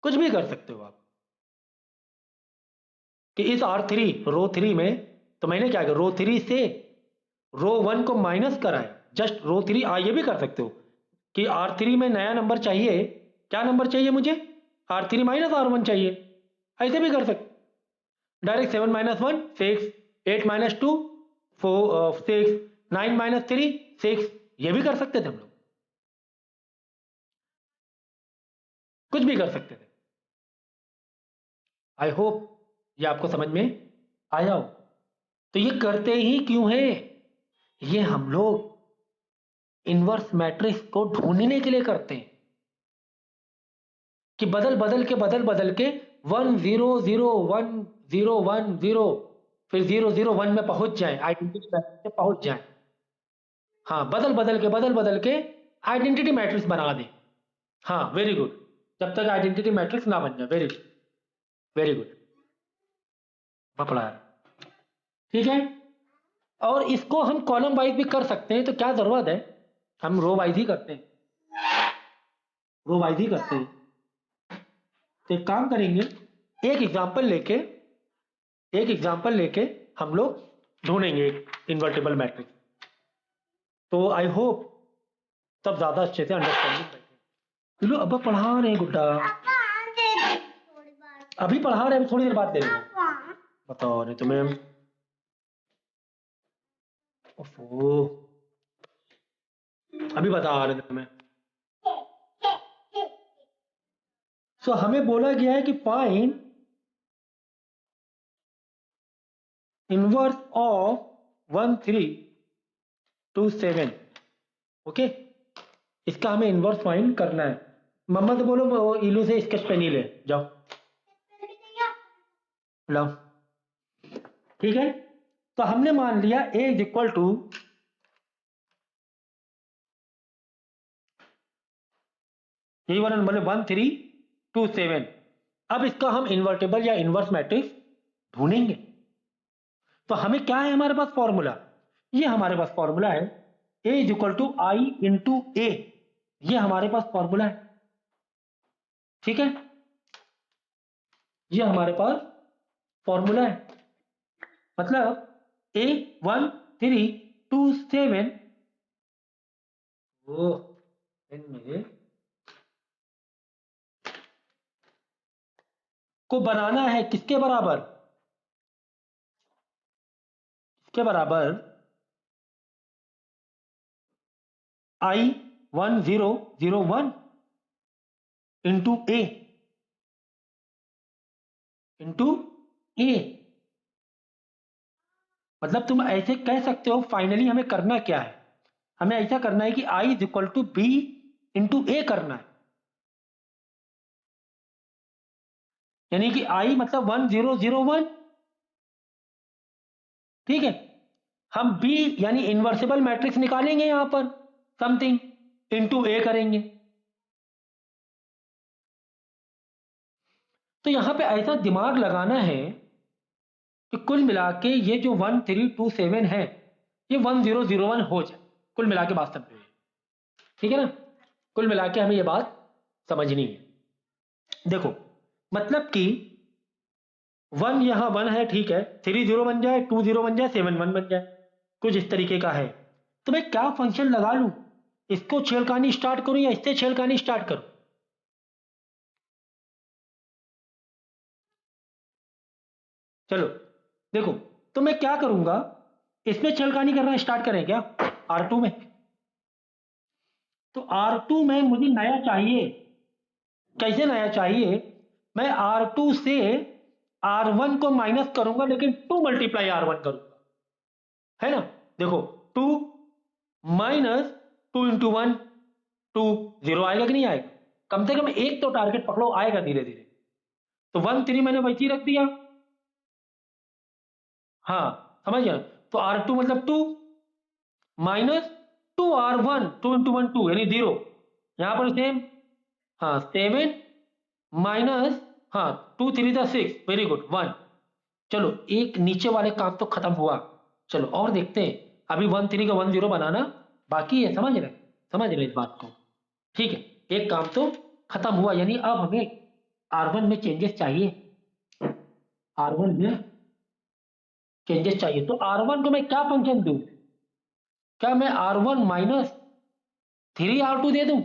कुछ भी कर सकते हो आप, कि इस R3 रो 3 में, तो मैंने क्या किया, रो 3 से रो 1 को माइनस कराया, जस्ट रो 3, ये भी कर सकते हो कि R3 में नया नंबर चाहिए, क्या नंबर चाहिए मुझे, R3 माइनस R1 चाहिए, ऐसे भी कर सकते, डायरेक्ट 7 माइनस 1 6, 8 माइनस 2 4 6, 9 माइनस 3 6, ये भी कर सकते थे हम लोग, कुछ भी कर सकते थे। आई होप ये आपको समझ में आया हो। तो ये करते ही क्यों है, ये हम लोग इनवर्स मैट्रिक्स को ढूंढने के लिए करते हैं, कि बदल बदल के 1 0 0 1 0 1 0, फिर 0 0 1 में पहुंच जाए, आइडेंटिटी मैट्रिक्स में पहुंच जाए। हाँ, बदल बदल के आइडेंटिटी मैट्रिक्स बना दें। हाँ वेरी गुड, जब तक आइडेंटिटी मैट्रिक्स ना बन जाए। वेरी गुड, वेरी गुड, पकड़ा है, ठीक है। और इसको हम कॉलम वाइज भी कर सकते हैं, तो क्या जरूरत है, हम रो वाइज ही करते हैं, रो वाइज ही करते हैं। तो एक काम करेंगे, एक एग्जांपल लेके हम लोग ढूंढेंगे एक इन्वर्टेबल मैट्रिक्स। तो आई होप तब ज्यादा अच्छे से अंडरस्टैंडिंग बैठे। लो अब पढ़ा रहे गुड्डा, अभी पढ़ा रहे, थोड़ी देर बाद दे देना। बताओ नहीं तुम्हें, अभी बता रहे तुम्हें। सो हमें बोला गया है कि फाइंड इनवर्स ऑफ 1 3 2 7। ओके, इसका हमें इनवर्स फाइंड करना है। मम्मा तो बोलो इलू से स्केच पेन ही ले जाओ, लो, ठीक है। तो हमने मान लिया a इज इक्वल टू यही वाला नंबर है 1 3 2 7। अब इसका हम इन्वर्टेबल या इनवर्स मैट्रिक्स ढूंढेंगे। तो हमें क्या है, हमारे पास फॉर्मूला, ये हमारे पास फॉर्मूला है a is equal to I into A, ये हमारे पास फॉर्मूला है, ठीक है, ये हमारे पास फॉर्मूला है। मतलब a 1 3 2 7 वो मेरे को बनाना है किसके बराबर, किसके बराबर, I 1 0 0 1 इंटू ए, इंटू ए। मतलब तुम ऐसे कह सकते हो, फाइनली हमें करना क्या है, हमें ऐसा करना है कि I is equal to B into A करना है। यानी कि I मतलब 1 0 0 1, ठीक है। हम B यानी इन्वर्सिबल मैट्रिक्स निकालेंगे यहां पर, समथिंग इंटू ए करेंगे। तो यहां पे ऐसा दिमाग लगाना है कि कुल मिला के ये जो 1 3 2 7 है, ये 1 0 0 1 हो जाए, कुल मिला के बात समझो, ठीक है ना। कुल मिला के हमें ये बात समझनी है। देखो मतलब कि 1 यहां 1 है, ठीक है, 3 0 बन जाए, 2 0 बन जाए, 7 1 बन जाए, कुछ इस तरीके का है। तो मैं क्या फंक्शन लगा लूं, इसको छेड़खानी स्टार्ट करूं या इससे छेड़खानी स्टार्ट करूं। चलो देखो, तो मैं क्या करूंगा, इसमें छेड़खानी करना स्टार्ट करें क्या, R2 में। तो R2 में मुझे नया चाहिए, कैसे नया चाहिए, मैं R2 से R1 को माइनस करूंगा, लेकिन 2 मल्टीप्लाई R1 करूंगा, है ना। देखो 2 माइनस 2 इंटू 1 2, 0 आएगा कि नहीं आएगा, कम से कम एक तो टारगेट पकड़ो, आएगा धीरे धीरे। तो 1 3 मैंने वैसे ही रख दिया, हाँ समझ गया। तो R2 मतलब 2 माइनस 2 R1, 2 इंटू 1 2 यानी 0, यहां पर सेम, हाँ 7 माइनस, हाँ 2 3 था 6, वेरी गुड 1। चलो एक नीचे वाले काम तो खत्म हुआ, चलो और देखते हैं। अभी 1 3 का 1 0 बनाना बाकी है, समझ रहे इस बात को, ठीक है। एक काम तो खत्म हुआ, यानी अब हमें R1 में चेंजेस चाहिए, R1 में चेंजेस चाहिए। तो R1 को मैं क्या फंक्शन दूं, क्या मैं R1 माइनस 3 R2 दे दूं,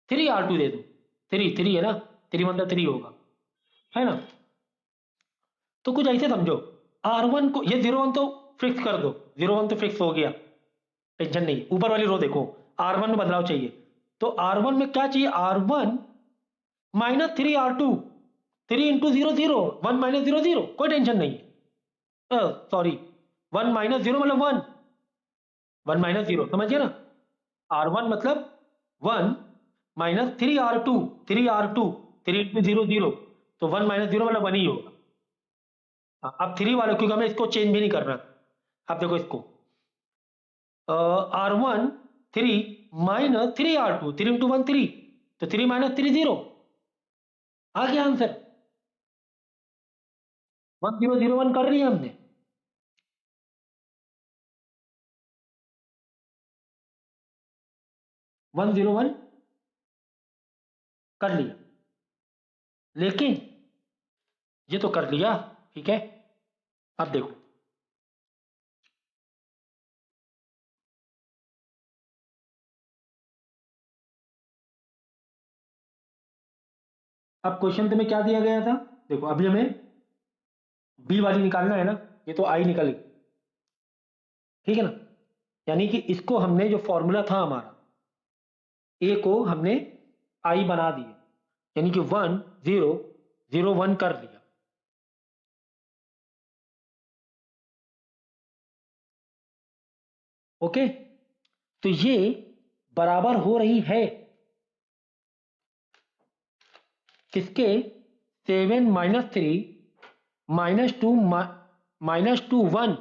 3 R2 दे दूं, 3 है ना, 3 मतलब 3 होगा, है ना। तो कुछ ऐसे समझो, R1 को ये 0 1 तो फिक्स कर दो, 0 1 तो फिक्स हो गया, टेंशन नहीं। ऊपर वाली रो देखो, R1 में बदलाव चाहिए, तो R1 में क्या चाहिए, R1 minus 3 R2, 3 into 0 0, 1 minus 0 0, कोई टेंशन नहीं, सॉरी 1 माइनस 0 मतलब 1, 1 माइनस 0 समझिए ना। R1 मतलब 1 माइनस 3 R2, 3 R2, 3 इंटू 0 0, तो 1 माइनस 0 मतलब 1 ही होगा। अब 3 वाले, क्योंकि हमें इसको चेंज भी नहीं करना। अब देखो इसको, R1 3 माइनस 3 R2, 3 इंटू 1 3, तो 3 माइनस 3 0, आ गया आंसर। 1001 कर रही है हमने। वन जीरो वन कर लिया, लेकिन ये तो कर लिया, ठीक है। अब देखो, अब क्वेश्चन तुम्हें क्या दिया गया था। देखो अभी हमें बी वाली निकालना है ना, ये तो आई निकल गई, ठीक है ना। यानी कि इसको हमने, जो फॉर्मूला था हमारा, ए को हमने आई बना दिया, यानी कि 1001 कर लिया। ओके, तो ये बराबर हो रही है किसके, 7 - 3 -2 1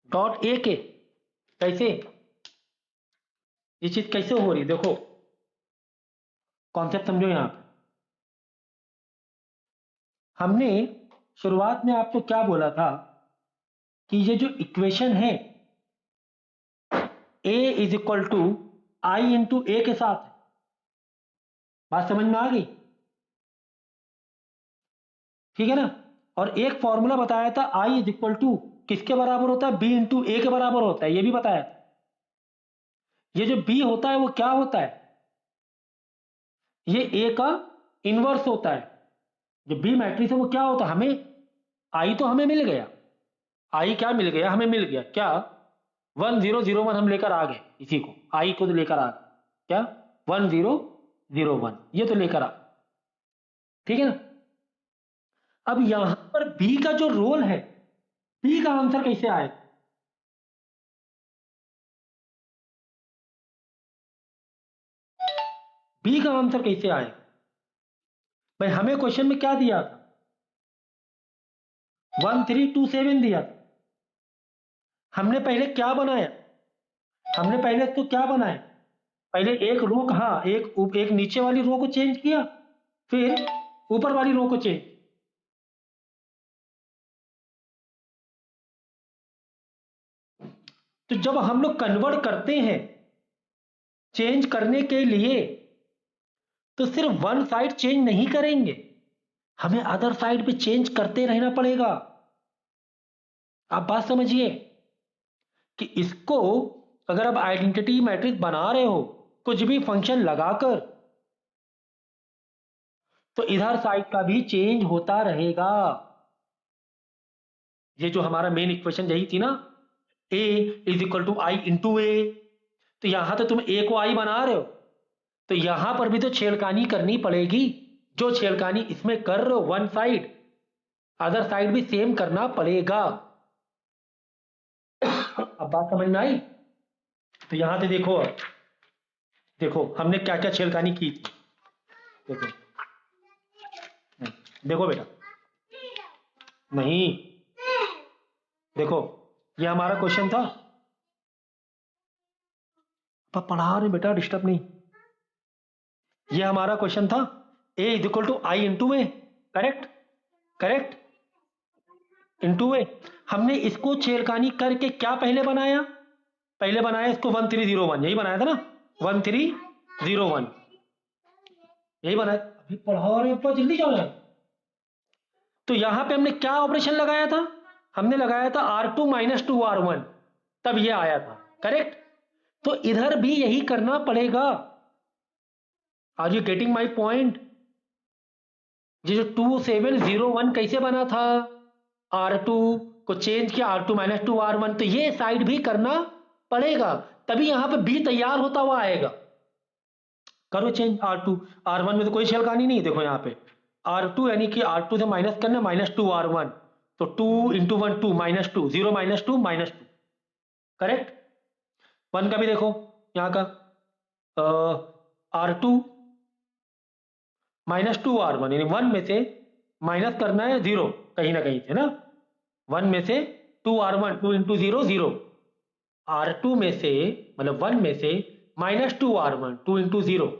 डॉट ए के। कैसे, ये चीज कैसे हो रही, देखो कॉन्सेप्ट समझो। यहां पे हमने शुरुआत में आपको क्या बोला था कि ये जो इक्वेशन है a is equal to I into A के साथ, बात समझ में आ गई, ठीक है ना। और एक फॉर्मूला बताया था आई इज इक्वल टू किसके बराबर होता है, बी इंटू ए के बराबर होता है, ये भी बताया था। ये जो बी होता है वो क्या होता है, ये ए का इनवर्स होता है। जो बी मैट्रिक्स है वो क्या होता है, हमें आई तो हमें मिल गया, आई क्या मिल गया, हमें मिल गया क्या, 1001 हम लेकर आ गए, इसी को आई को तो लेकर आ गए, क्या 1001 ये तो लेकर आ, ठीक है ना। अब यहां पर बी का जो रोल है, बी का आंसर कैसे आए, बी का आंसर कैसे आए भाई। हमें क्वेश्चन में क्या दिया था, 1327 दिया था। हमने पहले क्या बनाया, हमने पहले तो क्या बनाया, पहले एक रो, हाँ एक नीचे वाली रो को चेंज किया, फिर ऊपर वाली रो को चेंज। तो जब हम लोग कन्वर्ट करते हैं चेंज करने के लिए, तो सिर्फ वन साइड चेंज नहीं करेंगे, हमें अदर साइड पे चेंज करते रहना पड़ेगा। आप बात समझिए कि इसको अगर आप आइडेंटिटी मैट्रिक्स बना रहे हो कुछ भी फंक्शन लगाकर, तो इधर साइड का भी चेंज होता रहेगा। ये जो हमारा मेन इक्वेशन यही थी ना, A is equal to I into A, तो यहां तो तुम ए को आई बना रहे हो, तो यहां पर भी तो छेड़खानी करनी पड़ेगी। जो छेड़खानी इसमें कर रहे हो वन साइड, अदर साइड भी सेम करना पड़ेगा। अब बात समझ में आई। तो यहां से देखो, देखो हमने क्या क्या छेड़खानी की थी, देखो देखो बेटा, नहीं देखो, ये हमारा क्वेश्चन था, पढ़ा रहे बेटा, डिस्टर्ब नहीं। ये हमारा क्वेश्चन था, A is equal to I into A, correct, correct, into A. हमने इसको छेड़खानी करके क्या पहले बनाया, पहले बनाया इसको 1301, यही बनाया था ना, 1301 यही बनाया। अभी पढ़ा रहे ऊपर, जल्दी जाओ यार। तो यहां पे हमने क्या ऑपरेशन लगाया था, हमने लगाया था R2 - 2R1, तब ये आया था, करेक्ट। तो इधर भी यही करना पड़ेगा। Are you getting my point. ये जो 2701 कैसे बना था, R2 को चेंज किया, R2 - 2R1, तो ये साइड भी करना पड़ेगा, तभी यहां पे बी तैयार होता हुआ आएगा। करो चेंज, R2 R1 में तो कोई छेड़खानी नहीं, देखो यहाँ पे R2 यानी कि R2 से माइनस करना, -2R1, तो 2 इंटू 1 2 -2 0 -2 -2, करेक्ट। 1 का भी देखो यहाँ का, R2 -2R1, यानी 1 में से माइनस करना है 0 कहीं ना कहीं से ना, 1 में से 2R1, 2 इंटू 0 0, R2 में से मतलब 1 में से -2R1, 2 इंटू 0,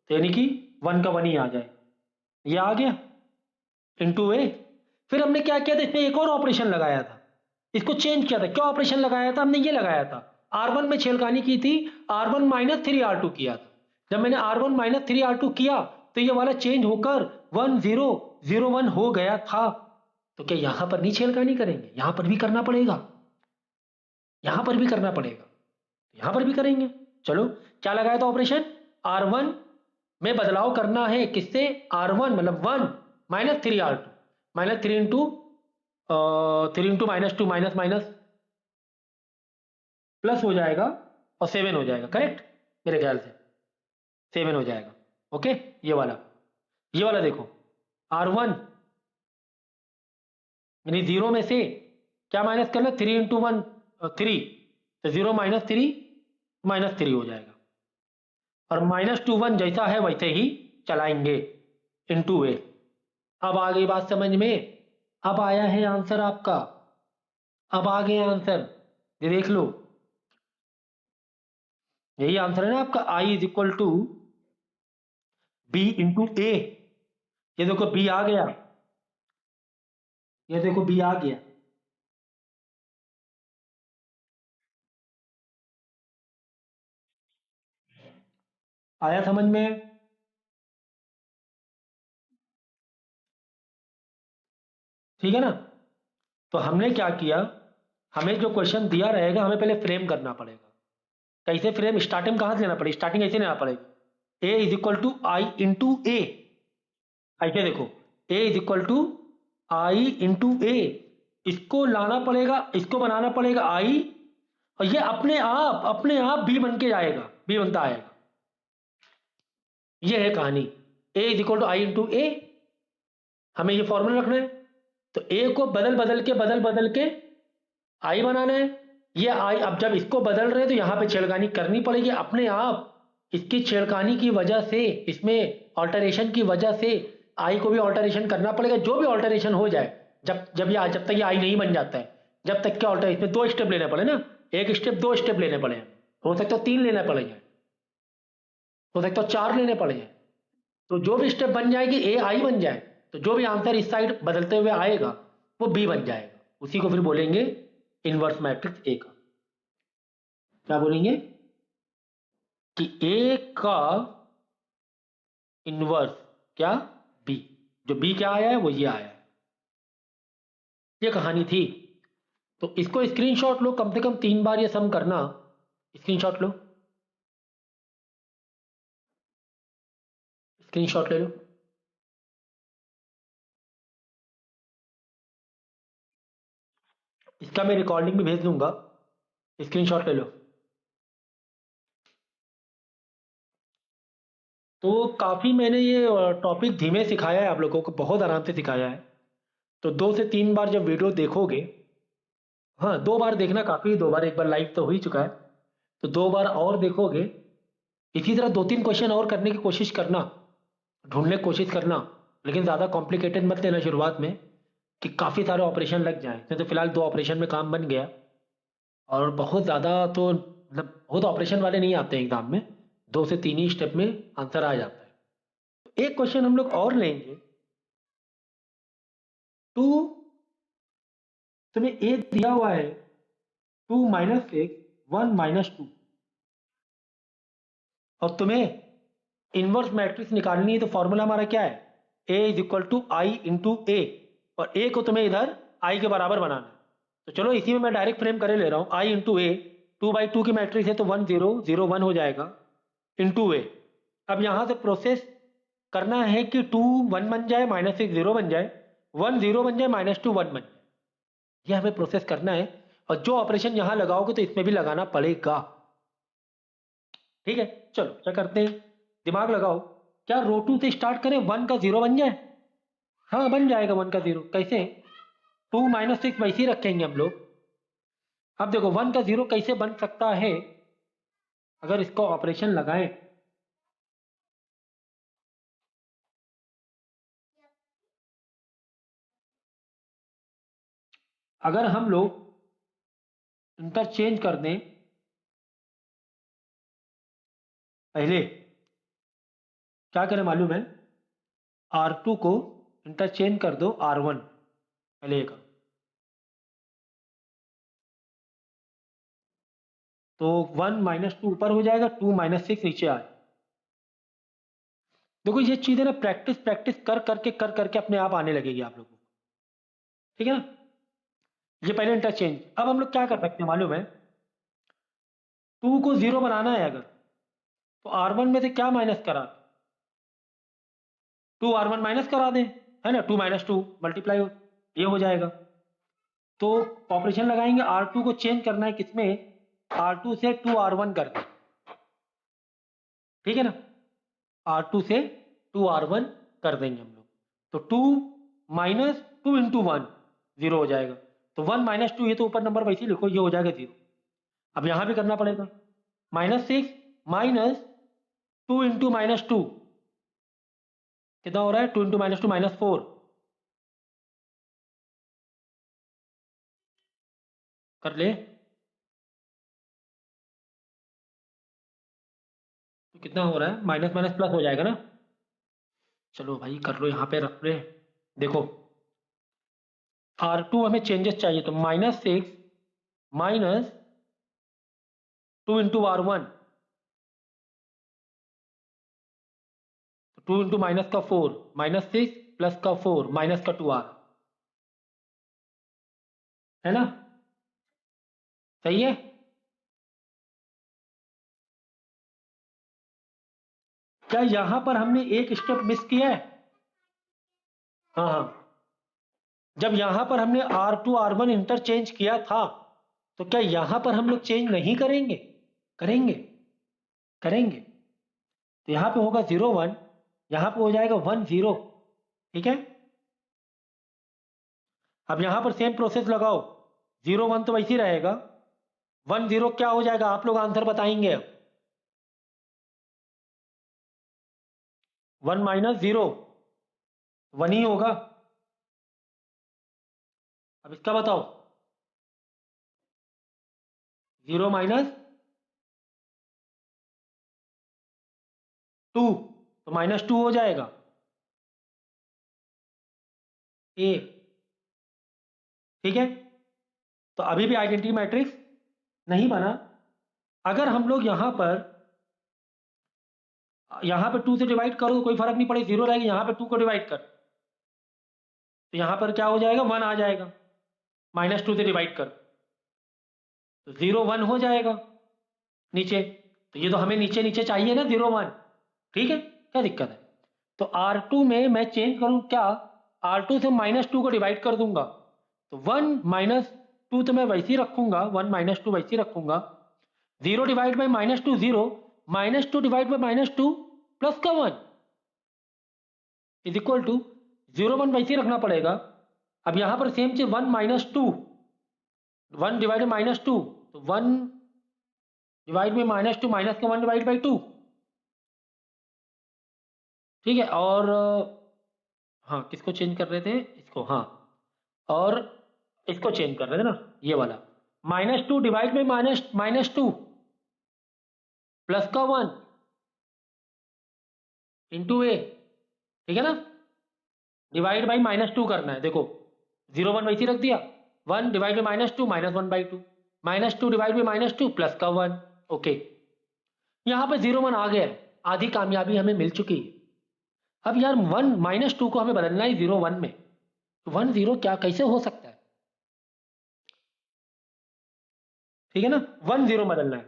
यानी कि 1 का 1 ही आ जाए, ये आ गया इंटू ए। फिर हमने क्या किया था, इसमें एक और ऑपरेशन लगाया था, इसको चेंज किया था। क्या ऑपरेशन लगाया था हमने? ये लगाया था, R1 में छेड़खानी की थी, R1 माइनस 3R2 किया था। जब मैंने R1 माइनस 3R2 किया तो ये वाला चेंज होकर 1001 हो गया था। तो क्या यहां पर नहीं छेड़खानी करेंगे? यहां पर भी करना पड़ेगा, यहां पर भी करना पड़ेगा, यहां पर भी करेंगे। चलो, क्या लगाया था ऑपरेशन? R1 में बदलाव करना है, किससे? R1 मतलब 1 minus 3R2, minus 3 into -2 minus minus plus हो जाएगा और 7 हो जाएगा, करेक्ट मेरे ख्याल से 7 हो जाएगा। ओके, ये वाला देखो, R1 यानी 0 में से क्या माइनस करना? 3 इंटू 1 3, तो 0 -3 हो जाएगा। और -1 जैसा है वैसे ही चलाएंगे इंटू ए। अब आ गई बात समझ में, अब आया है आंसर आपका, अब आ गया आंसर, ये देख लो, यही आंसर है ना आपका, I is equal to B into A. ये देखो बी आ गया, ये देखो बी आ गया। आया समझ में? ठीक है ना? तो हमने क्या किया, हमें जो क्वेश्चन दिया रहेगा हमें पहले फ्रेम करना पड़ेगा। कैसे फ्रेम? स्टार्टिंग कहां से लेना पड़ेगा? स्टार्टिंग ऐसे लेना पड़ेगा, A is equal to I into A. ऐसे देखो, A is equal to I into A, इसको लाना पड़ेगा, इसको बनाना पड़ेगा आई, और ये अपने आप बी बन के जाएगा, बी बनता आएगा। ये है कहानी, A is equal to I into A. हमें ये फॉर्मूला रखना है, तो ए को बदल बदल के आई बनाना है। ये आई, अब जब इसको बदल रहे हैं तो यहां पे छेड़खानी करनी पड़ेगी अपने आप। इसकी छेड़खानी की वजह से, इसमें ऑल्टरेशन की वजह से आई को भी ऑल्टरेशन करना पड़ेगा। जो भी ऑल्टरेशन हो जाए, जब तक ये आई नहीं बन जाता है, जब तक क्या ऑल्टर, इसमें 2 स्टेप लेने पड़े ना, एक स्टेप 2 स्टेप लेने पड़े, हो सकता है 3 लेने पड़ेंगे, हो सकता है 4 लेने पड़ेंगे। तो जो भी स्टेप बन जाएगी, ए आई बन जाए, तो जो भी आंसर इस साइड बदलते हुए आएगा वो बी बन जाएगा। उसी को फिर बोलेंगे इनवर्स मैट्रिक्स ए का। क्या बोलेंगे? कि ए का इनवर्स क्या? बी। जो बी क्या आया है वो ये आया है। ये कहानी थी। तो इसको स्क्रीनशॉट लो, कम से कम 3 बार ये सम करना, स्क्रीनशॉट लो, स्क्रीनशॉट ले लो। इसका मैं रिकॉर्डिंग भी भेज दूंगा, स्क्रीनशॉट ले लो। तो काफ़ी मैंने ये टॉपिक धीमे सिखाया है, आप लोगों को बहुत आराम से सिखाया है। तो 2 से 3 बार जब वीडियो देखोगे, हाँ 2 बार देखना काफ़ी, 2 बार, एक बार लाइव तो हो ही चुका है, तो 2 बार और देखोगे। इसी तरह 2-3 क्वेश्चन और करने की कोशिश करना, ढूंढने की कोशिश करना, लेकिन ज़्यादा कॉम्प्लिकेटेड मत लेना शुरुआत में, कि काफ़ी सारे ऑपरेशन लग जाएं। नहीं तो फिलहाल 2 ऑपरेशन में काम बन गया, और बहुत ज़्यादा तो मतलब बहुत ऑपरेशन वाले नहीं आते हैं एग्जाम में, 2 से 3 ही स्टेप में आंसर आ जाता है। एक क्वेश्चन हम लोग और लेंगे, टू, तुम्हें ए दिया हुआ है 2 - 1 - 2, और तुम्हें इनवर्स मैट्रिक्स निकालनी है। तो फॉर्मूला हमारा क्या है? A is equal to I into A, और ए को तुम्हें इधर आई के बराबर बनाना है। तो चलो इसी में मैं डायरेक्ट फ्रेम करे ले रहा हूँ, आई इंटू ए, 2/2 की मैट्रिक्स है तो 1 0 0 1 हो जाएगा इंटू ए। अब यहाँ से प्रोसेस करना है कि 2 1 बन जाए, -6 0 बन जाए, 1 0 बन जाए, -2 1 बन जाए। ये हमें प्रोसेस करना है, और जो ऑपरेशन यहाँ लगाओगे तो इसमें भी लगाना पड़ेगा। ठीक है, चलो क्या करते हैं, दिमाग लगाओ। क्या रो 2 से स्टार्ट करें, 1 का 0 बन जाए? हाँ बन जाएगा 1 का 0। कैसे? 2 - 6 वैसे ही रखेंगे हम लोग। अब देखो 1 का 0 कैसे बन सकता है, अगर इसको ऑपरेशन लगाएं। अगर हम लोग इंटरचेंज कर दें, पहले क्या करें मालूम है, R2 को इंटरचेंज कर दो R1 पहले का, तो 1 - 2 ऊपर हो जाएगा, 2 - 6 नीचे आए। देखो ये चीजें ना प्रैक्टिस प्रैक्टिस कर करके अपने आप आने लगेगी आप लोगों को, ठीक है ना। ये पहले इंटरचेंज। अब हम लोग क्या कर सकते हैं मालूम है, 2 को 0 बनाना है अगर, तो R1 में से क्या माइनस करा, 2 R1 माइनस करा दें, है ना, 2 - 2 मल्टीप्लाई ये हो जाएगा। तो ऑपरेशन लगाएंगे, R2 को चेंज करना है किसमें, R2 से 2 R1 कर दें, ठीक है ना, R2 से 2 R1 कर देंगे हम लोग, तो 2 - 2 × 1 0 हो जाएगा, तो 1 - 2, ये तो ऊपर नंबर वैसे ही लिखो, ये हो जाएगा 0। अब यहां भी करना पड़ेगा, -6 - 2 × -2 कितना हो रहा है, 2 × -2 -4, कर ले, तो कितना हो रहा है, माइनस माइनस प्लस हो जाएगा ना। चलो भाई कर लो, यहाँ पे रख ले। देखो R2 हमें चेंजेस चाहिए, तो -6 - 2 × R1, 2 × माइनस का 4, -6 प्लस का 4 माइनस का 2R, है ना, सही है। क्या यहां पर हमने एक स्टेप मिस किया है, हाँ हाँ, जब यहां पर हमने R2 R1 इंटरचेंज किया था, तो क्या यहां पर हम लोग चेंज नहीं करेंगे, करेंगे, करेंगे, तो यहां पे होगा 0 1, यहां पे हो जाएगा 1 0, ठीक है। अब यहां पर सेम प्रोसेस लगाओ, 0 1 तो वैसे ही रहेगा, 1 0 क्या हो जाएगा, आप लोग आंसर बताएंगे अब, 1 - 0 1 ही होगा। अब इसका बताओ, 0 - 2, तो -2 हो जाएगा, ए, ठीक है। तो अभी भी आइडेंटिटी मैट्रिक्स नहीं बना। अगर हम लोग यहां पर 2 से डिवाइड करो तो कोई फर्क नहीं पड़े, 0 रहेगी, यहां पर 2 को डिवाइड कर, तो यहां पर क्या हो जाएगा, 1 आ जाएगा, -2 से डिवाइड कर, तो 0 1 हो जाएगा नीचे। तो ये तो हमें नीचे नीचे चाहिए ना 0 1, ठीक है, क्या दिक्कत है। तो R2 में मैं चेंज करूं क्या, R2 से -2 को डिवाइड कर दूंगा, तो 1 - 2 तो मैं वैसे ही रखूंगा, 1 - 2 वैसे ही रखूंगा, 0 divide by -2 0, -2 divide by -2 plus का 1 इज इक्वल टू 0 1 वैसे ही रखना पड़ेगा। अब यहां पर सेम चीज 1 - 2, 1 डिवाइड -2, तो 1 डिवाइड बाई -2 माइनस का 1 डिवाइड बाई 2, ठीक है। और हाँ, किसको चेंज कर रहे थे, इसको, हाँ, और इसको चेंज कर रहे थे ना, ये वाला, -2 डिवाइड बाई -2 प्लस का 1 इंटू ए, ठीक है ना, डिवाइड बाई -2 करना है, देखो 0 1 वैसे ही रख दिया, 1 divide by -2 -1/2, -2 divide by -2 plus का 1, ओके। यहाँ पे 0 1 आ गया, आधी कामयाबी हमें मिल चुकी है। अब यार 1 -2 को हमें बदलना है 0 1 में, तो 1 0 क्या कैसे हो सकता है, ठीक है ना, 1 0 बदलना है,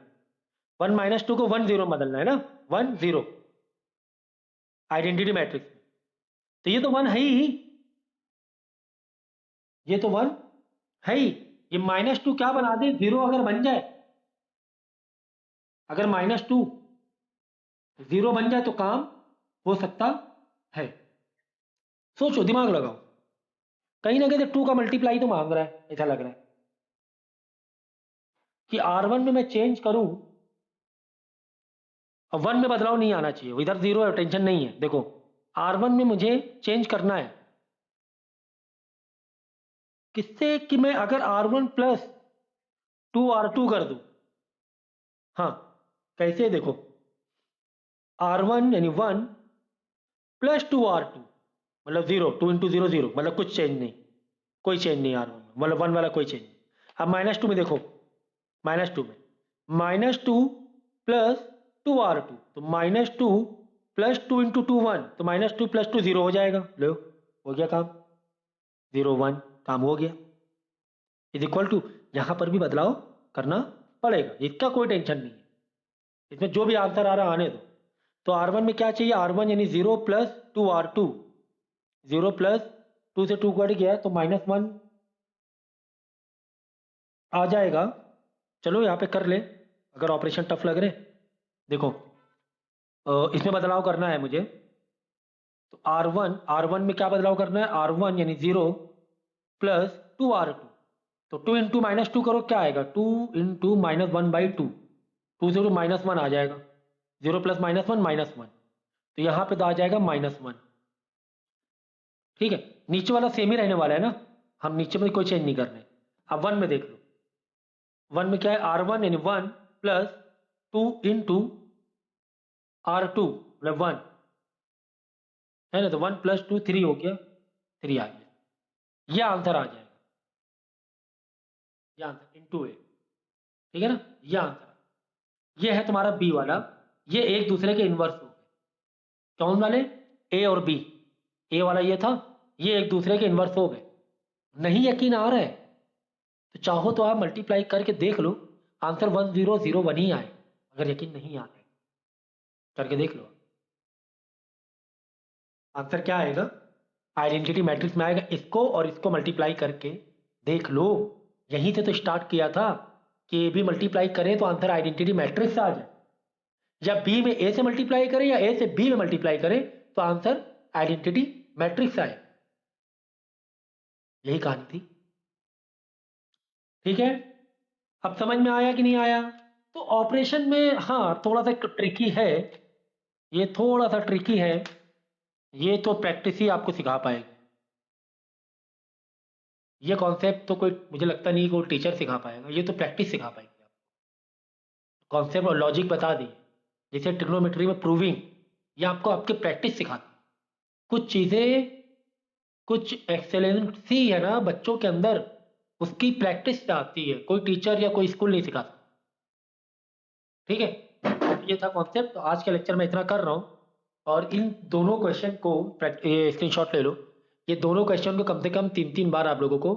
1 - 2 को 1 0 बदलना है ना, 1 0 आइडेंटिटी मैट्रिक्स, तो ये तो 1 है ही, ये तो 1 है ही, ये -2 क्या बना दे, 0 अगर बन जाए, अगर -2 0 बन जाए तो काम हो सकता है। सोचो, दिमाग लगाओ, कहीं ना कहीं 2 का मल्टीप्लाई तो मांग रहा है, ऐसा लग रहा है कि R1 में मैं चेंज करूं, अब 1 में बदलाव नहीं आना चाहिए, इधर 0 है, टेंशन नहीं है। देखो R1 में मुझे चेंज करना है किससे, कि मैं अगर R1 प्लस 2R2 कर दूं, हाँ, कैसे, देखो R1 यानी 1 प्लस 2R2, मतलब 0, 2 इंटू 0 0, मतलब कुछ चेंज नहीं, कोई चेंज नहीं R1 में, मतलब 1 वाला कोई चेंज नहीं। अब -2 में देखो, -2 में -2 प्लस 2R2, तो -2 प्लस 2 इंटू 2 1, तो -2 प्लस 2 0 हो जाएगा। लो, हो गया काम, 0 1, काम हो गया। इज इक्वल टू, यहाँ पर भी बदलाव करना पड़ेगा, इसका कोई टेंशन नहीं है, इसमें जो भी आंसर आ रहा आने दो। तो R1 में क्या चाहिए, R1 यानी 0 प्लस 2R2, 0 प्लस 2 से 2 कट गया तो -1 आ जाएगा। चलो यहाँ पे कर ले, अगर ऑपरेशन टफ लग रहे। देखो इसमें बदलाव करना है मुझे, तो R1 में क्या बदलाव करना है, R1 यानी 0 प्लस 2R2, तो 2 इंटू -2 करो, क्या आएगा, 2 इंटू -1/2, 2 से 2 -1 आ जाएगा, 0 प्लस -1 -1, तो यहाँ पे तो आ जाएगा -1। ठीक है, नीचे वाला सेम ही रहने वाला है ना, हम नीचे में कोई चेंज नहीं कर रहे। अब 1 में देख लो, 1 में क्या है, R1 यानी 1 प्लस 2 इंटू R2 मतलब 1 है ना, तो 1 प्लस 2 3 हो गया, 3 आ गया, ये आंसर आ जाएगा, ये आंसर इंटू ए। ठीक है ना, ये आंसर, ये है तुम्हारा बी वाला, ये एक दूसरे के इन्वर्स हो गए। कौन वाले, ए और बी, ए वाला ये था, ये एक दूसरे के इन्वर्स हो गए। नहीं यकीन आ रहा है तो चाहो तो आप मल्टीप्लाई करके देख लो, आंसर 1001 ही आए। अगर यकीन नहीं आ रहा है करके देख लो, आंसर क्या आएगा, आइडेंटिटी मैट्रिक्स में आएगा, इसको और इसको मल्टीप्लाई करके देख लो। यहीं से तो स्टार्ट किया था कि ए बी मल्टीप्लाई करें तो आंसर आइडेंटिटी मैट्रिक्स आ जाए, या बी में ए से मल्टीप्लाई करें या ए से बी में मल्टीप्लाई करें तो आंसर आइडेंटिटी मैट्रिक्स आए, यही कहानी थी। ठीक है, अब समझ में आया कि नहीं आया। तो ऑपरेशन में हाँ थोड़ा सा ट्रिकी है, ये थोड़ा सा ट्रिकी है, ये तो प्रैक्टिस ही आपको सिखा पाएगी। ये कॉन्सेप्ट तो कोई मुझे लगता नहीं कोई टीचर सिखा पाएगा, ये तो प्रैक्टिस सिखा पाएगी आपको। कॉन्सेप्ट और लॉजिक बता दी, जैसे ट्रिग्नोमेट्री में प्रूविंग, ये आपको आपकी प्रैक्टिस सिखाती। कुछ चीज़ें, कुछ एक्सेलेंसी है ना बच्चों के अंदर, उसकी प्रैक्टिस से आती है, कोई टीचर या कोई स्कूल नहीं सिखाता। ठीक है, ये था कॉन्सेप्ट। तो आज के लेक्चर में इतना कर रहा हूँ, और इन दोनों क्वेश्चन को स्क्रीनशॉट ले लो, ये दोनों क्वेश्चन को कम से कम 3-3 बार आप लोगों को